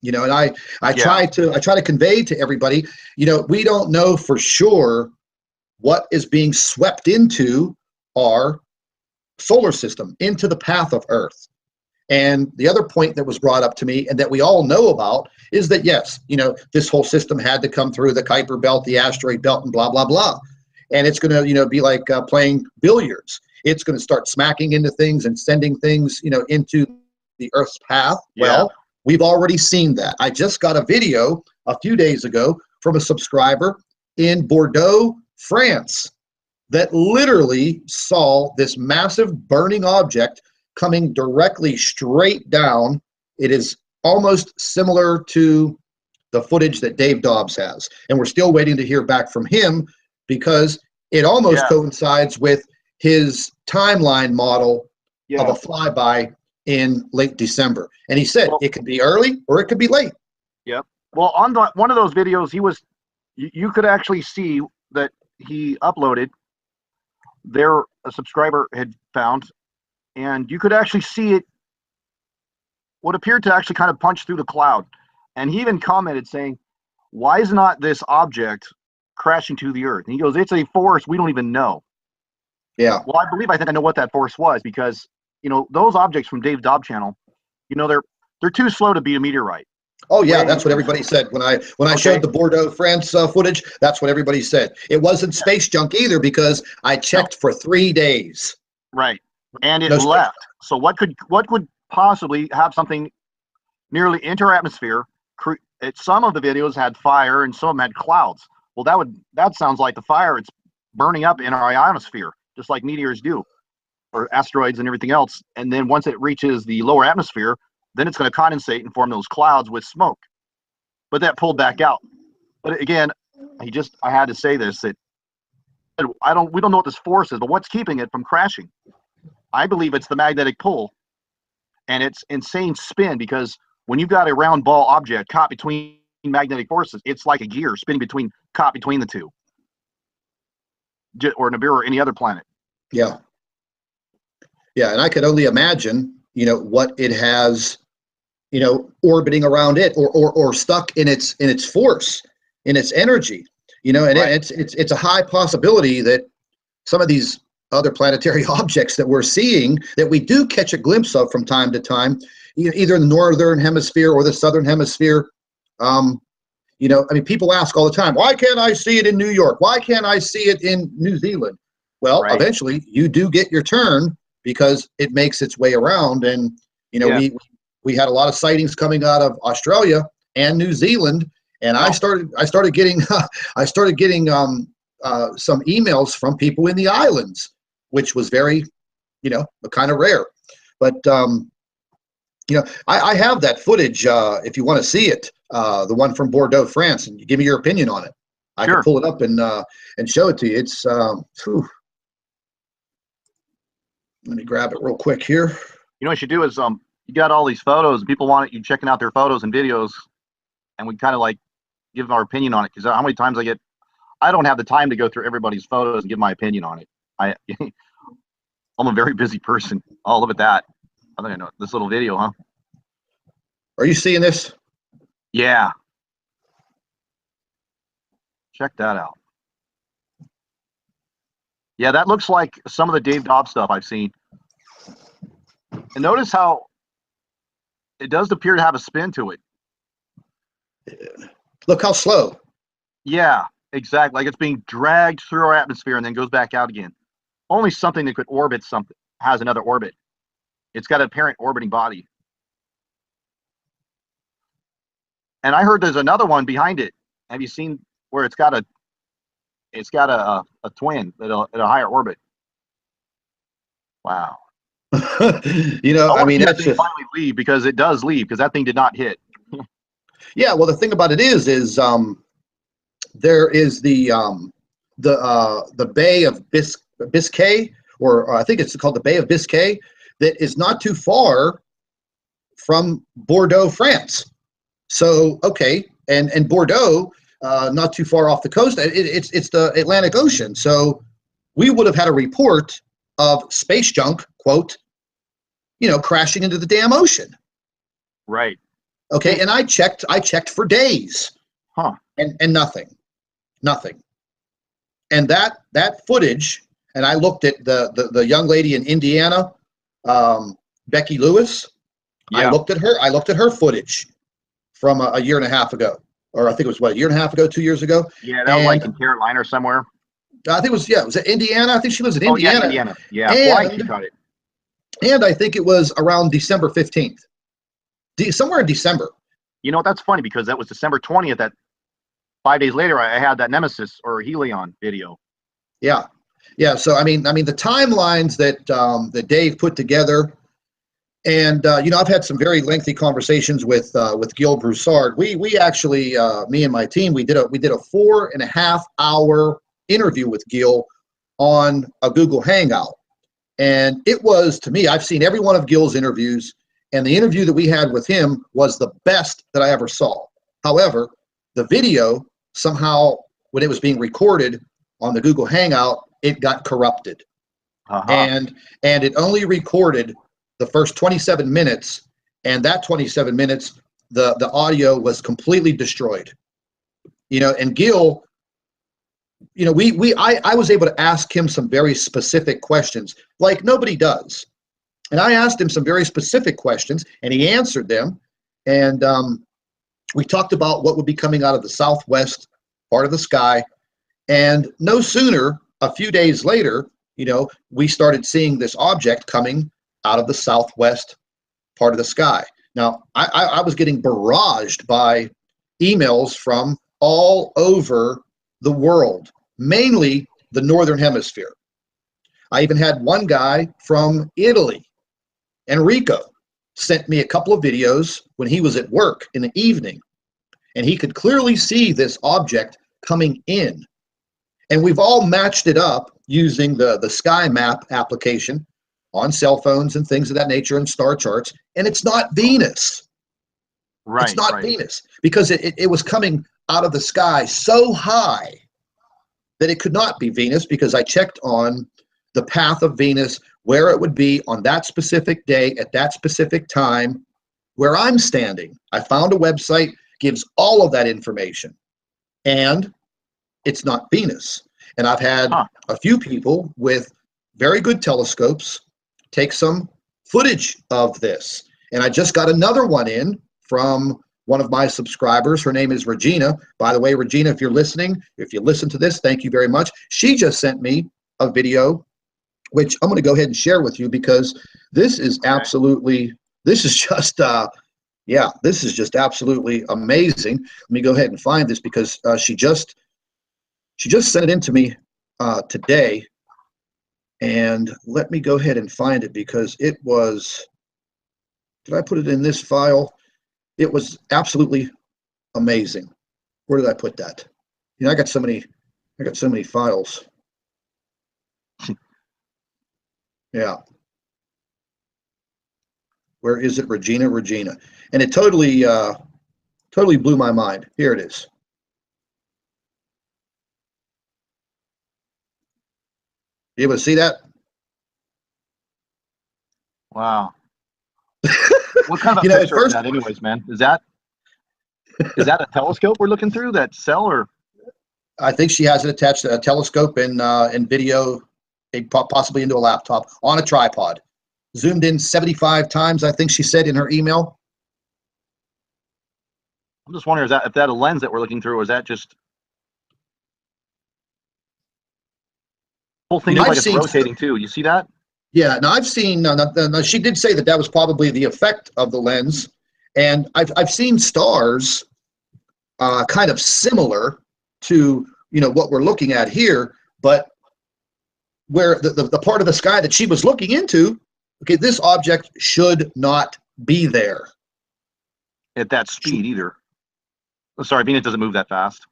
And I try to convey to everybody, we don't know for sure what is being swept into our solar system, into the path of Earth. And the other point that was brought up to me, and that we all know about, is that yes, this whole system had to come through the Kuiper Belt, the asteroid belt, and blah blah blah. And it's going to, be like playing billiards. It's going to start smacking into things and sending things, into the Earth's path. Yeah. Well, we've already seen that. I just got a video a few days ago from a subscriber in Bordeaux, France, that literally saw this massive burning object coming directly straight down. It is almost similar to the footage that Dave Dobbs has. And we're still waiting to hear back from him, because it almost coincides with his timeline model Yeah. of a flyby in late December. And he said Well, it could be early or it could be late. Yep. Well, on one of those videos, you could actually see that he uploaded a subscriber had found, and you could actually see it, what appeared to actually kind of punch through the cloud. And he even commented saying, why is not this object crashing to the earth? And he goes, it's a force we don't even know. Yeah. Well, I think I know what that force was, because, those objects from Dave Dobb channel, they're too slow to be a meteorite. Oh yeah, that's what everybody said when I showed the Bordeaux, France footage. That's what everybody said. It wasn't space junk either, because I checked for 3 days. Right, and it No left. So what could possibly have something nearly enter our atmosphere? Some of the videos had fire, and some of them had clouds. Well, that sounds like the fire. It's burning up in our ionosphere, just like meteors do, or asteroids and everything else. And then once it reaches the lower atmosphere, then it's going to condensate and form those clouds with smoke. But that pulled back out. But again, I had to say this, that we don't know what this force is, but what's keeping it from crashing? I believe it's the magnetic pull and its insane spin, because when you've got a round ball object caught between magnetic forces, it's like a gear spinning caught between the two, or Nibiru or any other planet. Yeah. Yeah, and I could only imagine, what it has, orbiting around it, or stuck in its force, in its energy, and Right. it's a high possibility that some of these other planetary objects that we're seeing, that we do catch a glimpse of from time to time, either in the northern hemisphere or the southern hemisphere. People ask all the time, why can't I see it in New York? Why can't I see it in New Zealand? Well, Right. eventually you do get your turn, because it makes its way around. And, Yeah. we had a lot of sightings coming out of Australia and New Zealand. And I started getting some emails from people in the islands, which was very, kind of rare. But, I have that footage, if you want to see it, the one from Bordeaux, France, and give me your opinion on it. I Sure. can pull it up and show it to you. It's, let me grab it real quick here. What you do is, you got all these photos, and people want you checking out their photos and videos, and we kind of like give our opinion on it, because how many times I don't have the time to go through everybody's photos and give my opinion on it. I'm a very busy person. Oh, look at that. I think I know this little video, huh? Are you seeing this? Yeah. Check that out. Yeah, that looks like some of the Dave Dobb stuff I've seen. And notice how it does appear to have a spin to it. Look how slow. Yeah, exactly. Like it's being dragged through our atmosphere and then goes back out again. Only something that could orbit something has another orbit. It's got a parent orbiting body. And I heard there's another one behind it. Have you seen where it's got a twin at a higher orbit? Wow. That's just finally leave, because it does leave, because that thing did not hit. Yeah. Well, the thing about it is there is the Bay of Biscay, or I think it's called the Bay of Biscay, that is not too far from Bordeaux, France. So, okay, and Bordeaux, not too far off the coast. It's the Atlantic Ocean. So we would have had a report of space junk, quote, crashing into the damn ocean. Right. Okay, and I checked for days. Huh. And nothing. And that footage, and I looked at the young lady in Indiana, Becky Lewis. Yeah. I looked at her footage from a year and a half ago, or I think it was a year and a half ago, 2 years ago. Yeah, that was like in Carolina or somewhere. I think it was Indiana. I think she lives in Indiana. Oh, yeah, Indiana. Yeah, twice she caught it. And I think it was around December 15th. Somewhere in December. That's funny, because that was December 20th. That 5 days later, I had that Nemesis or Helion video. Yeah. So I mean, the timelines that Dave put together, and I've had some very lengthy conversations with Gil Broussard. We actually, me and my team, we did a 4.5 hour interview with Gil on a Google Hangout. And it was, to me, I've seen every one of Gil's interviews, and the interview that we had with him was the best that I ever saw. However, the video somehow, when it was being recorded on the Google Hangout, it got corrupted. And it only recorded the first 27 minutes, and that 27 minutes, the audio was completely destroyed. And Gil, I was able to ask him some very specific questions, like nobody does. And I asked him some very specific questions, and he answered them. And we talked about what would be coming out of the southwest part of the sky. And no sooner, a few days later, we started seeing this object coming out of the southwest part of the sky. Now, I was getting barraged by emails from all over the world, mainly the Northern Hemisphere. I even had one guy from Italy, Enrico, sent me a couple of videos when he was at work in the evening, and he could clearly see this object coming in. And we've all matched it up using the Sky Map application on cell phones and things of that nature and star charts, and it's not Venus. Right. It's not Venus, because it was coming out of the sky so high that it could not be Venus, because I checked on the path of Venus, where it would be on that specific day at that specific time where I'm standing. I found a website, gives all of that information, and it's not Venus. And I've had a few people with very good telescopes take some footage of this. And I just got another one in from one of my subscribers. Her name is Regina. By the way, Regina, if you're listening, if you listen to this, thank you very much. She just sent me a video, which I'm going to go ahead and share with you, because this is absolutely, this is just, this is just absolutely amazing. Let me go ahead and find this, because she just sent it in to me today. And let me go ahead and find it, because it was, did I put it in this file? It was absolutely amazing. Where did I put that? I got so many files. Yeah. Where is it? Regina. And it totally blew my mind. Here it is. You able to see that? Wow. What kind of a picture is that anyways, man? Is that a telescope we're looking through, that cell, or? I think she has it attached to a telescope and video, possibly into a laptop on a tripod. Zoomed in 75 times, I think she said in her email. I'm just wondering, if that a lens that we're looking through, or is that just whole thing is like it's rotating too? You see that? Yeah, now I've seen, she did say that was probably the effect of the lens, and I've seen stars kind of similar to, what we're looking at here, but where the part of the sky that she was looking into, okay, this object should not be there. At that speed either. Oh, sorry, Venus doesn't move that fast.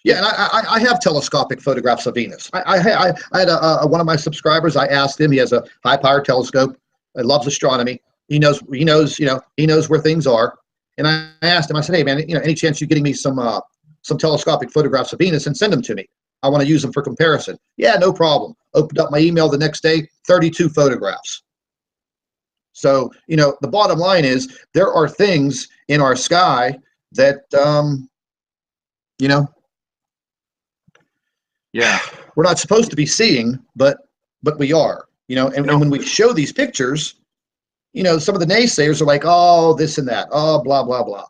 Yeah, and I have telescopic photographs of Venus. I had one of my subscribers. I asked him. He has a high-powered telescope. He loves astronomy. He knows where things are. And I asked him. I said, "Hey, man, any chance you getting me some telescopic photographs of Venus and send them to me? I want to use them for comparison." Yeah, no problem. Opened up my email the next day. 32 photographs. So the bottom line is, there are things in our sky that yeah, we're not supposed to be seeing, but we are, and when we show these pictures, some of the naysayers are like, oh, this and that, oh, blah, blah, blah,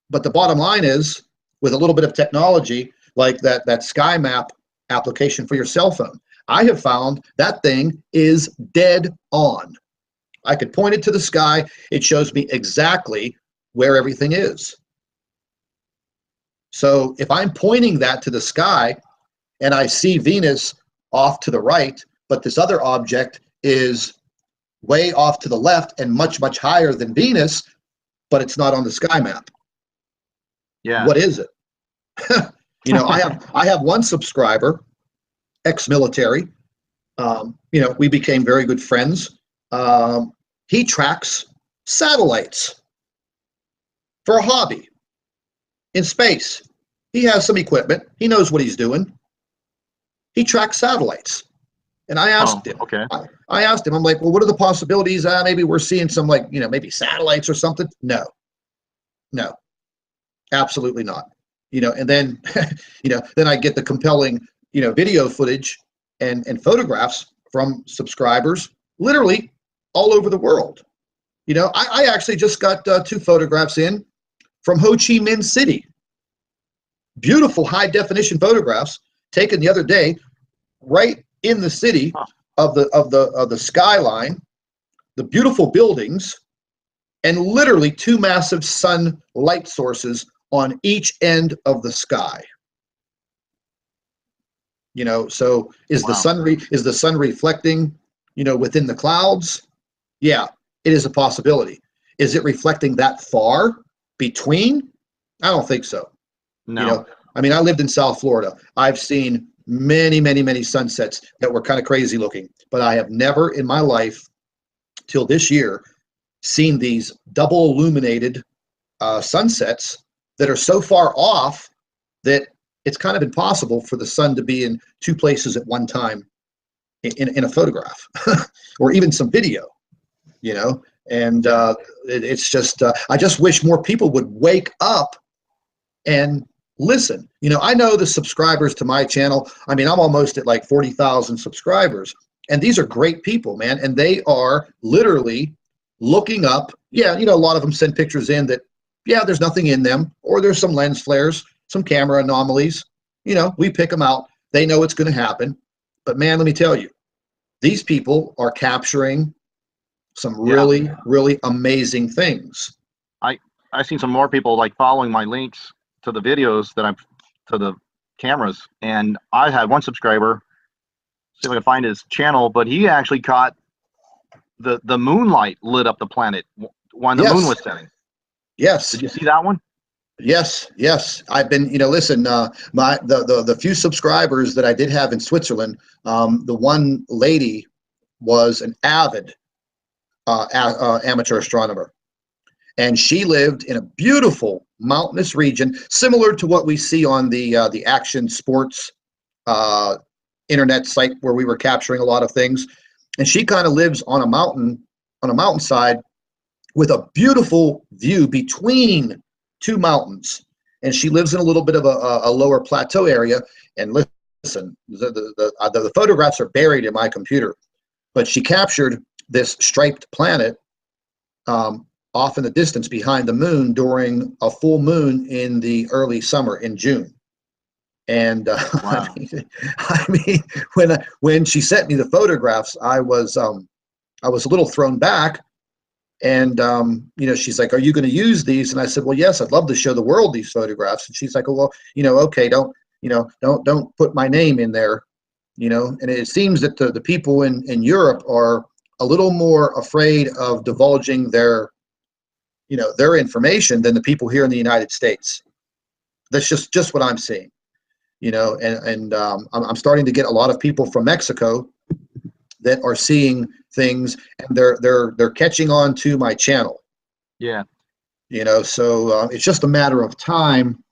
but the bottom line is, with a little bit of technology, like that Sky Map application for your cell phone, I have found that thing is dead on. I could point it to the sky. It shows me exactly where everything is. So if I'm pointing that to the sky and I see Venus off to the right, but this other object is way off to the left and much, much higher than Venus, but it's not on the Sky Map. Yeah. What is it? I have one subscriber ex-military. You know, we became very good friends. He tracks satellites for a hobby in space. He has some equipment. He knows what he's doing. He tracks satellites. And I asked him, okay. I asked him, I'm like, well, what are the possibilities? Maybe we're seeing some, like, you know, maybe satellites or something. No, absolutely not. You know, and then, you know, then I get the compelling, you know, video footage and photographs from subscribers literally all over the world. You know, I actually just got 2 photographs in from Ho Chi Minh City. Beautiful high definition photographs taken the other day, right in the city of the skyline, the beautiful buildings, and literally 2 massive sun light sources on each end of the sky. You know, so is the sun reflecting, you know, within the clouds? Yeah, it is a possibility. Is it reflecting that far between? I don't think so. No. You know, I mean, I lived in South Florida. I've seen many sunsets that were kind of crazy looking, but I have never in my life till this year seen these double illuminated sunsets that are so far off that it's kind of impossible for the sun to be in 2 places at one time in a photograph or even some video, you know. And it's just, I just wish more people would wake up and listen. You know, I know the subscribers to my channel. I mean, I'm almost at like 40,000 subscribers, and these are great people, man. And they are literally looking up. Yeah, you know, a lot of them send pictures in that, yeah, there's nothing in them, or there's some lens flares, some camera anomalies. You know, we pick them out. They know it's going to happen. But man, let me tell you, these people are capturing some really amazing things. I've seen some more people like following my links to the videos that to the cameras, and I had one subscriber, see if I can find his channel, but he actually caught the moonlight lit up the planet when the moon was setting. Yes. Did you see that one? Yes. I've been, you know, listen, the few subscribers that I did have in Switzerland, the one lady was an avid amateur astronomer. And she lived in a beautiful mountainous region, similar to what we see on the Action Sports internet site where we were capturing a lot of things. And she kind of lives on a mountainside with a beautiful view between 2 mountains. And she lives in a little bit of a lower plateau area. And listen, the photographs are buried in my computer, but she captured this striped planet off in the distance behind the moon during a full moon in the early summer in June. And wow. I mean, when she sent me the photographs, I was a little thrown back. And you know, she's like, "Are you going to use these?" And I said, "Well, yes, I'd love to show the world these photographs." And she's like, "Oh, well, you know, okay, don't put my name in there, you know." And it seems that the people in Europe are a little more afraid of divulging their information than the people here in the United States. That's just what I'm seeing, you know. And I'm starting to get a lot of people from Mexico that are seeing things, and they're catching on to my channel. Yeah. You know, so it's just a matter of time,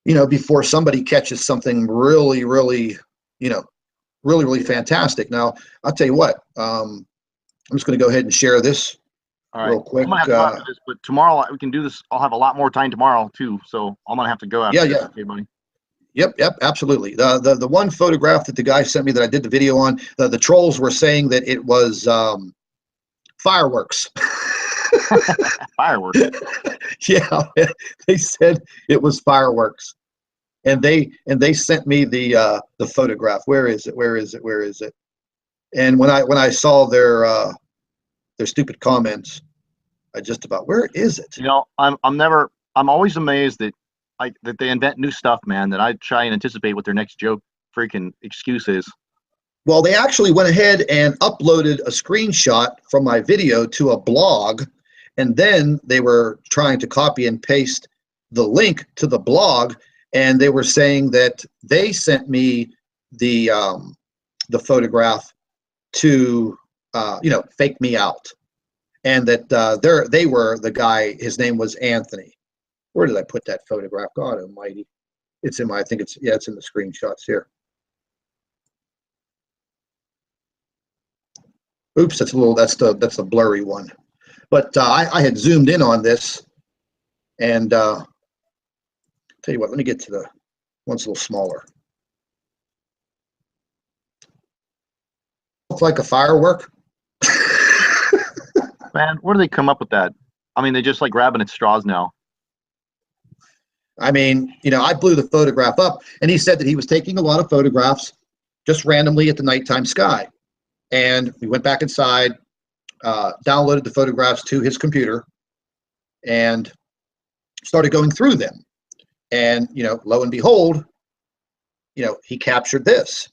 you know, before somebody catches something really, you know, really fantastic. Now, I'll tell you what, I'm just going to go ahead and share this real quick. I'm gonna have to go after this, but tomorrow we can do this. I'll have a lot more time tomorrow too, so I'm gonna have to go after this. Okay, buddy. Yep, absolutely. The one photograph that the guy sent me that I did the video on, the trolls were saying that it was fireworks. Fireworks. Yeah, they said it was fireworks, and they sent me the photograph. Where is it? And when I saw their stupid comments, I just about, where is it? You know, I'm always amazed that that they invent new stuff, man, that I try and anticipate what their next joke freaking excuse is. Well, they actually went ahead and uploaded a screenshot from my video to a blog, and then they were trying to copy and paste the link to the blog, and they were saying that they sent me the photograph to fake me out, and that they were the guy. His name was Anthony. Where did I put that photograph? God Almighty! It's in my. I think it's it's in the screenshots here. Oops, that's the blurry one. But I had zoomed in on this, and tell you what. Let me get to the one's a little smaller. Looks like a firework. Man, where do they come up with that? I mean, they just like grabbing at straws now. I mean, I blew the photograph up, and he said that he was taking a lot of photographs just randomly at the nighttime sky. And we went back inside, downloaded the photographs to his computer, and started going through them. And, lo and behold, he captured this.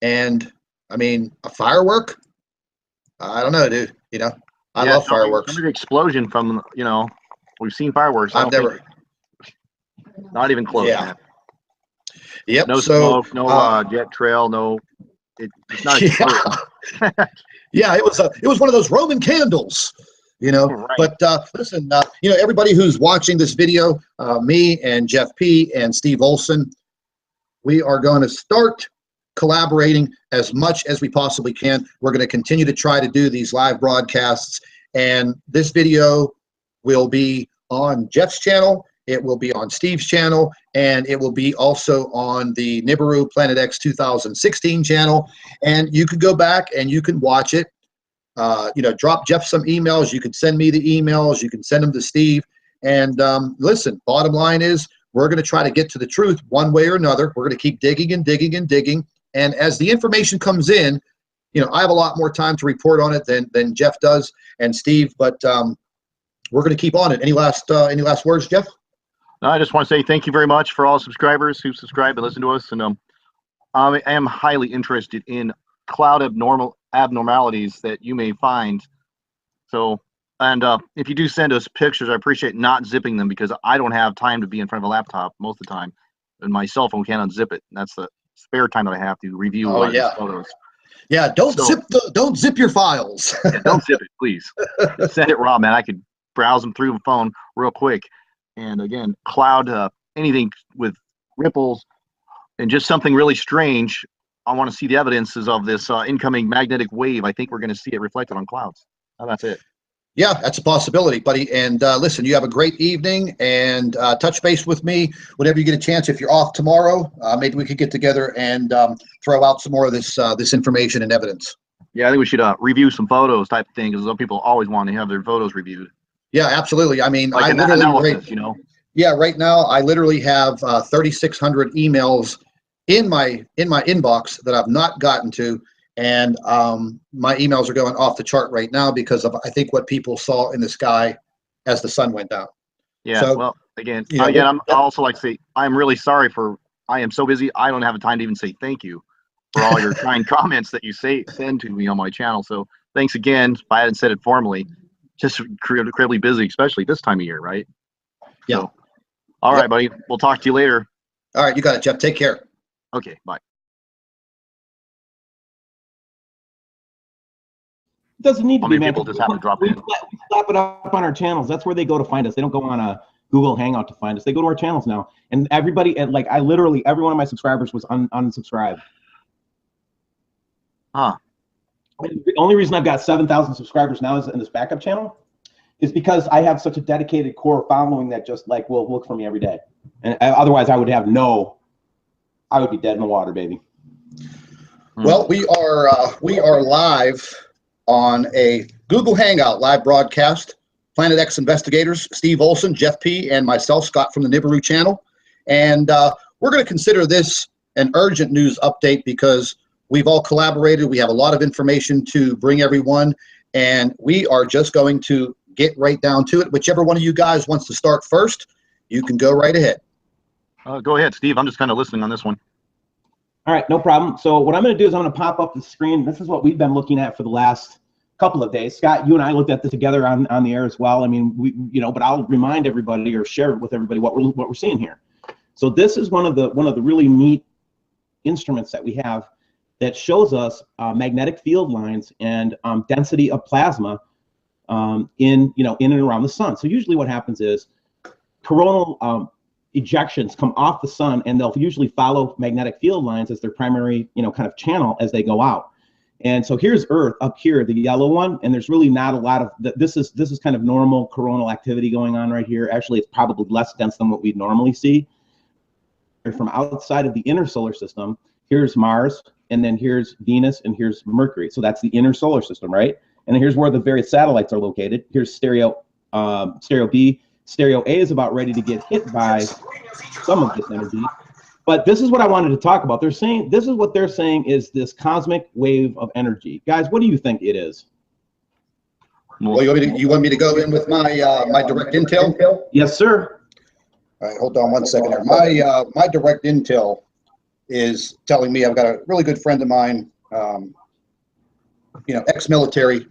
And, I mean, a firework? I don't know, dude. I love fireworks. Some of the explosion from, we've seen fireworks. I've never. Not even close. Yeah. Man. Yep. No smoke, no jet trail, no. It's not. Yeah, it was one of those Roman candles, Right. But listen, everybody who's watching this video, me and Jeff P. and Steve Olson, we are going to start collaborating as much as we possibly can. We're going to continue to try to do these live broadcasts, and this video will be on Jeff's channel. It will be on Steve's channel, and it will be also on the NIBIRU Planet X 2016 channel. And you could go back and you can watch it. Drop Jeff some emails. You can send me the emails. You can send them to Steve. And listen, bottom line is we're going to try to get to the truth one way or another. We're going to keep digging and digging and digging. And as the information comes in, I have a lot more time to report on it than Jeff does and Steve. But we're going to keep on it. Any last words, Jeff? No, I just want to say thank you very much for all subscribers who subscribe and listen to us. And I am highly interested in cloud abnormalities that you may find. So, and if you do send us pictures, I appreciate not zipping them because I don't have time to be in front of a laptop most of the time, and my cell phone can't unzip it. That's the spare time that I have to review a lot of these photos. Yeah, don't zip your files. Yeah, don't zip it, please. Send it raw, man. I could browse them through the phone real quick. And again, cloud, anything with ripples and just something really strange. I want to see the evidences of this incoming magnetic wave. I think we're going to see it reflected on clouds. Oh, that's it. Yeah, that's a possibility, buddy. And listen, you have a great evening, and touch base with me whenever you get a chance. If you're off tomorrow, maybe we could get together and throw out some more of this information and evidence. Yeah, I think we should review some photos type of thing, because some people always want to have their photos reviewed. Yeah, absolutely. I mean, like I analysis, right now I literally have 3,600 emails in my inbox that I've not gotten to, and my emails are going off the chart right now because of, I think, what people saw in the sky as the sun went down. Yeah. So, well, again, I also like to say I'm really sorry I am so busy I don't have the time to even say thank you for all your kind comments that you send to me on my channel. So thanks again. If I hadn't said it formally, just incredibly busy, especially this time of year, right? Yeah. So, all right, buddy. We'll talk to you later. All right, you got it, Jeff. Take care. Okay, bye. It doesn't need to be, man. People just have to drop in. We slap it up on our channels. That's where they go to find us. They don't go on a Google Hangout to find us. They go to our channels now. And everybody, like every one of my subscribers was unsubscribed. Huh. The only reason I've got 7,000 subscribers now is in this backup channel is because I have such a dedicated core following that just like will look for me every day. And otherwise I would be dead in the water, baby. Well, we are live on a Google Hangout live broadcast. Planet X investigators, Steve Olson, Jeff P., and myself, Scott from the NIBIRU channel. And we're going to consider this an urgent news update because we've all collaborated. We have a lot of information to bring everyone, and we are just going to get right down to it. Whichever one of you guys wants to start first, you can go right ahead. Go ahead, Steve. I'm just kind of listening on this one. All right, no problem. So what I'm going to do is I'm going to pop up the screen. This is what we've been looking at for the last couple of days. Scott, you and I looked at this together on the air as well. I mean, but I'll remind everybody or share with everybody what we're seeing here. So this is one of the really neat instruments that we have that shows us magnetic field lines and density of plasma in and around the sun. So usually what happens is coronal ejections come off the sun, and they'll usually follow magnetic field lines as their primary kind of channel as they go out. And so here's Earth up here, the yellow one, and there's really not a lot of this is kind of normal coronal activity going on right here. Actually, it's probably less dense than what we'd normally see. From outside of the inner solar system, here's Mars, and then here's Venus, and here's Mercury. So that's the inner solar system, right? And then here's where the various satellites are located. Here's stereo B. Stereo A is about ready to get hit by some of this energy. But this is what I wanted to talk about. They're saying, this is what they're saying is this cosmic wave of energy. Guys, what do you think it is? Well, you want me to go in with my my direct intel? Yes, sir. All right, hold on one second here. My direct intel is telling me, I've got a really good friend of mine, ex-military,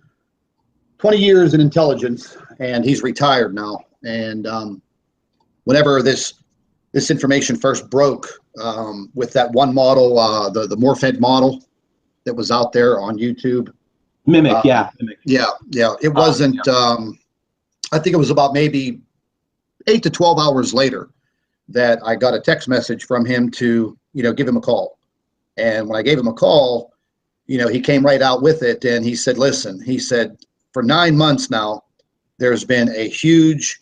20 years in intelligence, and he's retired now. And whenever this information first broke with that one model, the Morphent model that was out there on YouTube. Mimic, yeah. Mimic. Yeah. It wasn't, I think it was about maybe 8 to 12 hours later that I got a text message from him to, give him a call. And when I gave him a call, he came right out with it. And he said, listen, he said, for 9 months now, there's been a huge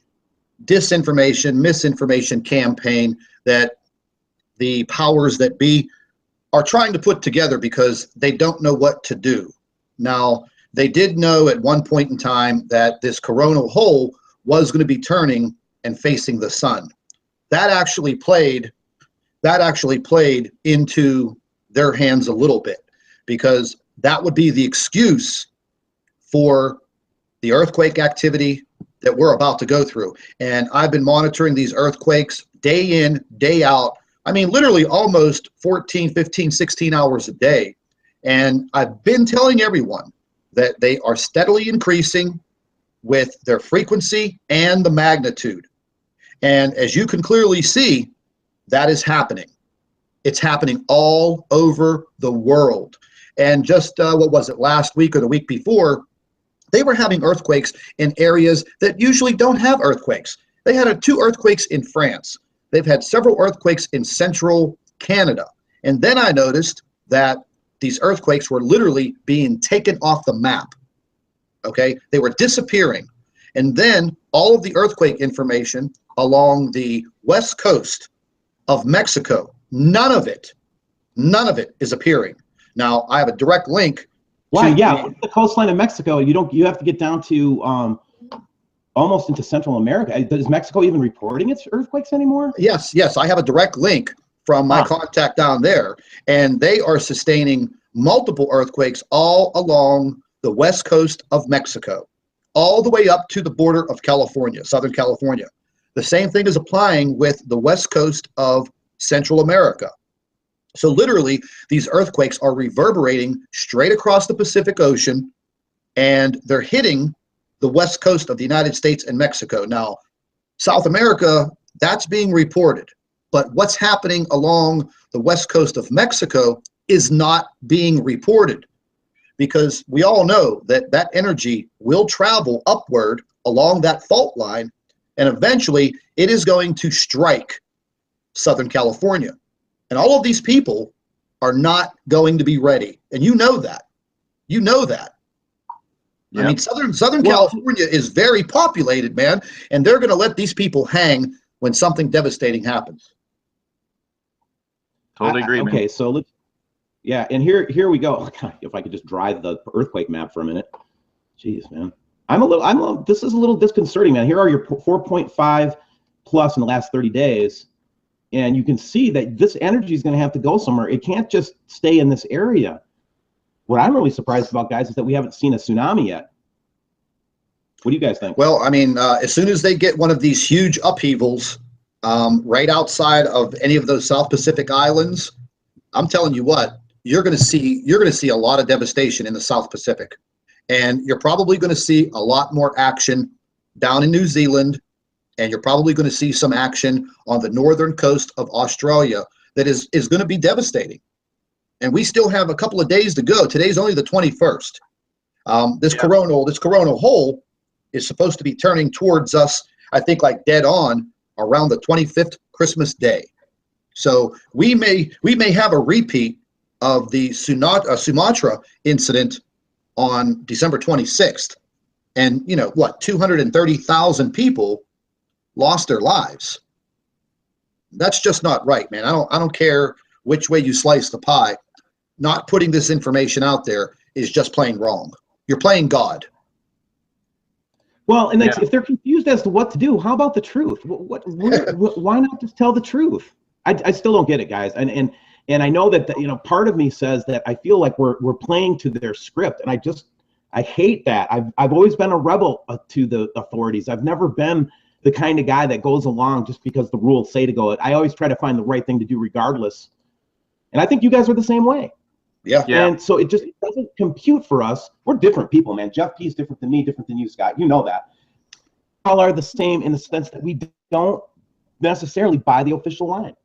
disinformation, misinformation campaign that the powers that be are trying to put together because they don't know what to do. Now, they did know at one point in time that this coronal hole was going to be turning and facing the sun. That actually played into their hands a little bit, because that would be the excuse for the earthquake activity that we're about to go through. And I've been monitoring these earthquakes day in, day out. I mean, literally almost 14, 15, 16 hours a day. And I've been telling everyone that they are steadily increasing with their frequency and the magnitude. And as you can clearly see, that is happening. It's happening all over the world. And just, what was it, last week or the week before, they were having earthquakes in areas that usually don't have earthquakes. They had 2 earthquakes in France. They've had several earthquakes in central Canada. And then I noticed that these earthquakes were literally being taken off the map. Okay, they were disappearing. And then all of the earthquake information along the west coast of Mexico, none of it is appearing. Now, I have a direct link. Why? Yeah, the coastline of Mexico, you have to get down to almost into Central America. Is Mexico even reporting its earthquakes anymore? Yes. I have a direct link from my contact down there, and they are sustaining multiple earthquakes all along the west coast of Mexico, all the way up to the border of California, Southern California. The same thing is applying with the west coast of Central America. So literally, these earthquakes are reverberating straight across the Pacific Ocean, and they're hitting the west coast of the United States and Mexico. Now, South America, that's being reported. But what's happening along the west coast of Mexico is not being reported, because we all know that that energy will travel upward along that fault line, and eventually it is going to strike Southern California. And all of these people are not going to be ready. And you know that. You know that. Yep. I mean, Southern California is very populated, man, and they're going to let these people hang when something devastating happens. Totally agree, man. Okay, so let's, yeah, and here we go. If I could just drive the earthquake map for a minute. Jeez, man. This is a little disconcerting, man. Here are your 4.5 plus in the last 30 days. And you can see that this energy is going to have to go somewhere. It can't just stay in this area. What I'm really surprised about, guys, is that we haven't seen a tsunami yet. What do you guys think? Well, I mean, as soon as they get one of these huge upheavals right outside of any of those South Pacific islands, I'm telling you what, you're going to see a lot of devastation in the South Pacific, and you're probably going to see a lot more action down in New Zealand. And you're probably going to see some action on the northern coast of Australia that is going to be devastating. and we still have a couple of days to go. Today's only the 21st. This coronal hole is supposed to be turning towards us, I think, like dead on around the 25th Christmas Day. So we may have a repeat of the Sumatra incident on December 26th. And, you know, what, 230,000 people lost their lives. That's just not right, man. I don't care which way you slice the pie. Not putting this information out there is just plain wrong. You're playing God. Well, and if they're confused as to what to do, how about the truth? Why not just tell the truth? I still don't get it, guys. And I know that you know, part of me says that I feel like we're playing to their script, and I hate that. I've always been a rebel to the authorities. I've never been the kind of guy that goes along just because the rules say to go. I always try to find the right thing to do regardless. And I think you guys are the same way. Yeah. And so it just doesn't compute for us. We're different people, man. Jeff P is different than me, different than you, Scott. You know that. We all are the same in the sense that we don't necessarily buy the official line.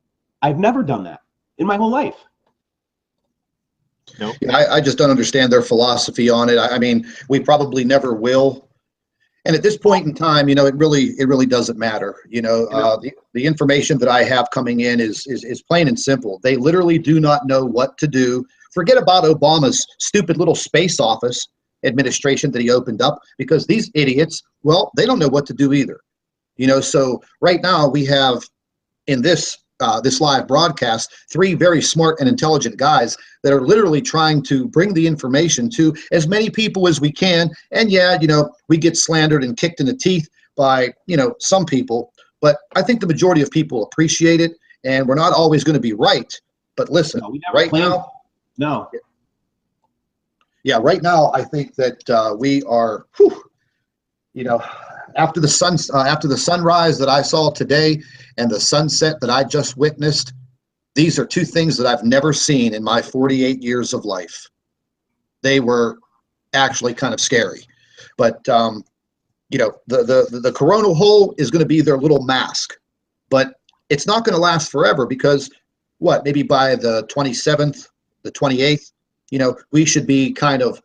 I've never done that in my whole life. Nope. Yeah, I just don't understand their philosophy on it. I mean, we probably never will. And at this point in time, you know, it really doesn't matter. You know, the information that I have coming in is plain and simple. They literally do not know what to do. Forget about Obama's stupid little space office administration that he opened up, because these idiots, well, they don't know what to do either. You know, so right now we have in this live broadcast 3 very smart and intelligent guys that are literally trying to bring the information to as many people as we can. And yeah, you know, we get slandered and kicked in the teeth by, you know, some people, but I think the majority of people appreciate it, and we're not always going to be right. But listen, right now, right now, I think that we are, you know, after the sunrise that I saw today and the sunset that I just witnessed, these are 2 things that I've never seen in my 48 years of life. They were actually kind of scary. But, you know, the coronal hole is going to be their little mask. But it's not going to last forever, because, maybe by the 27th, the 28th, you know, we should be kind of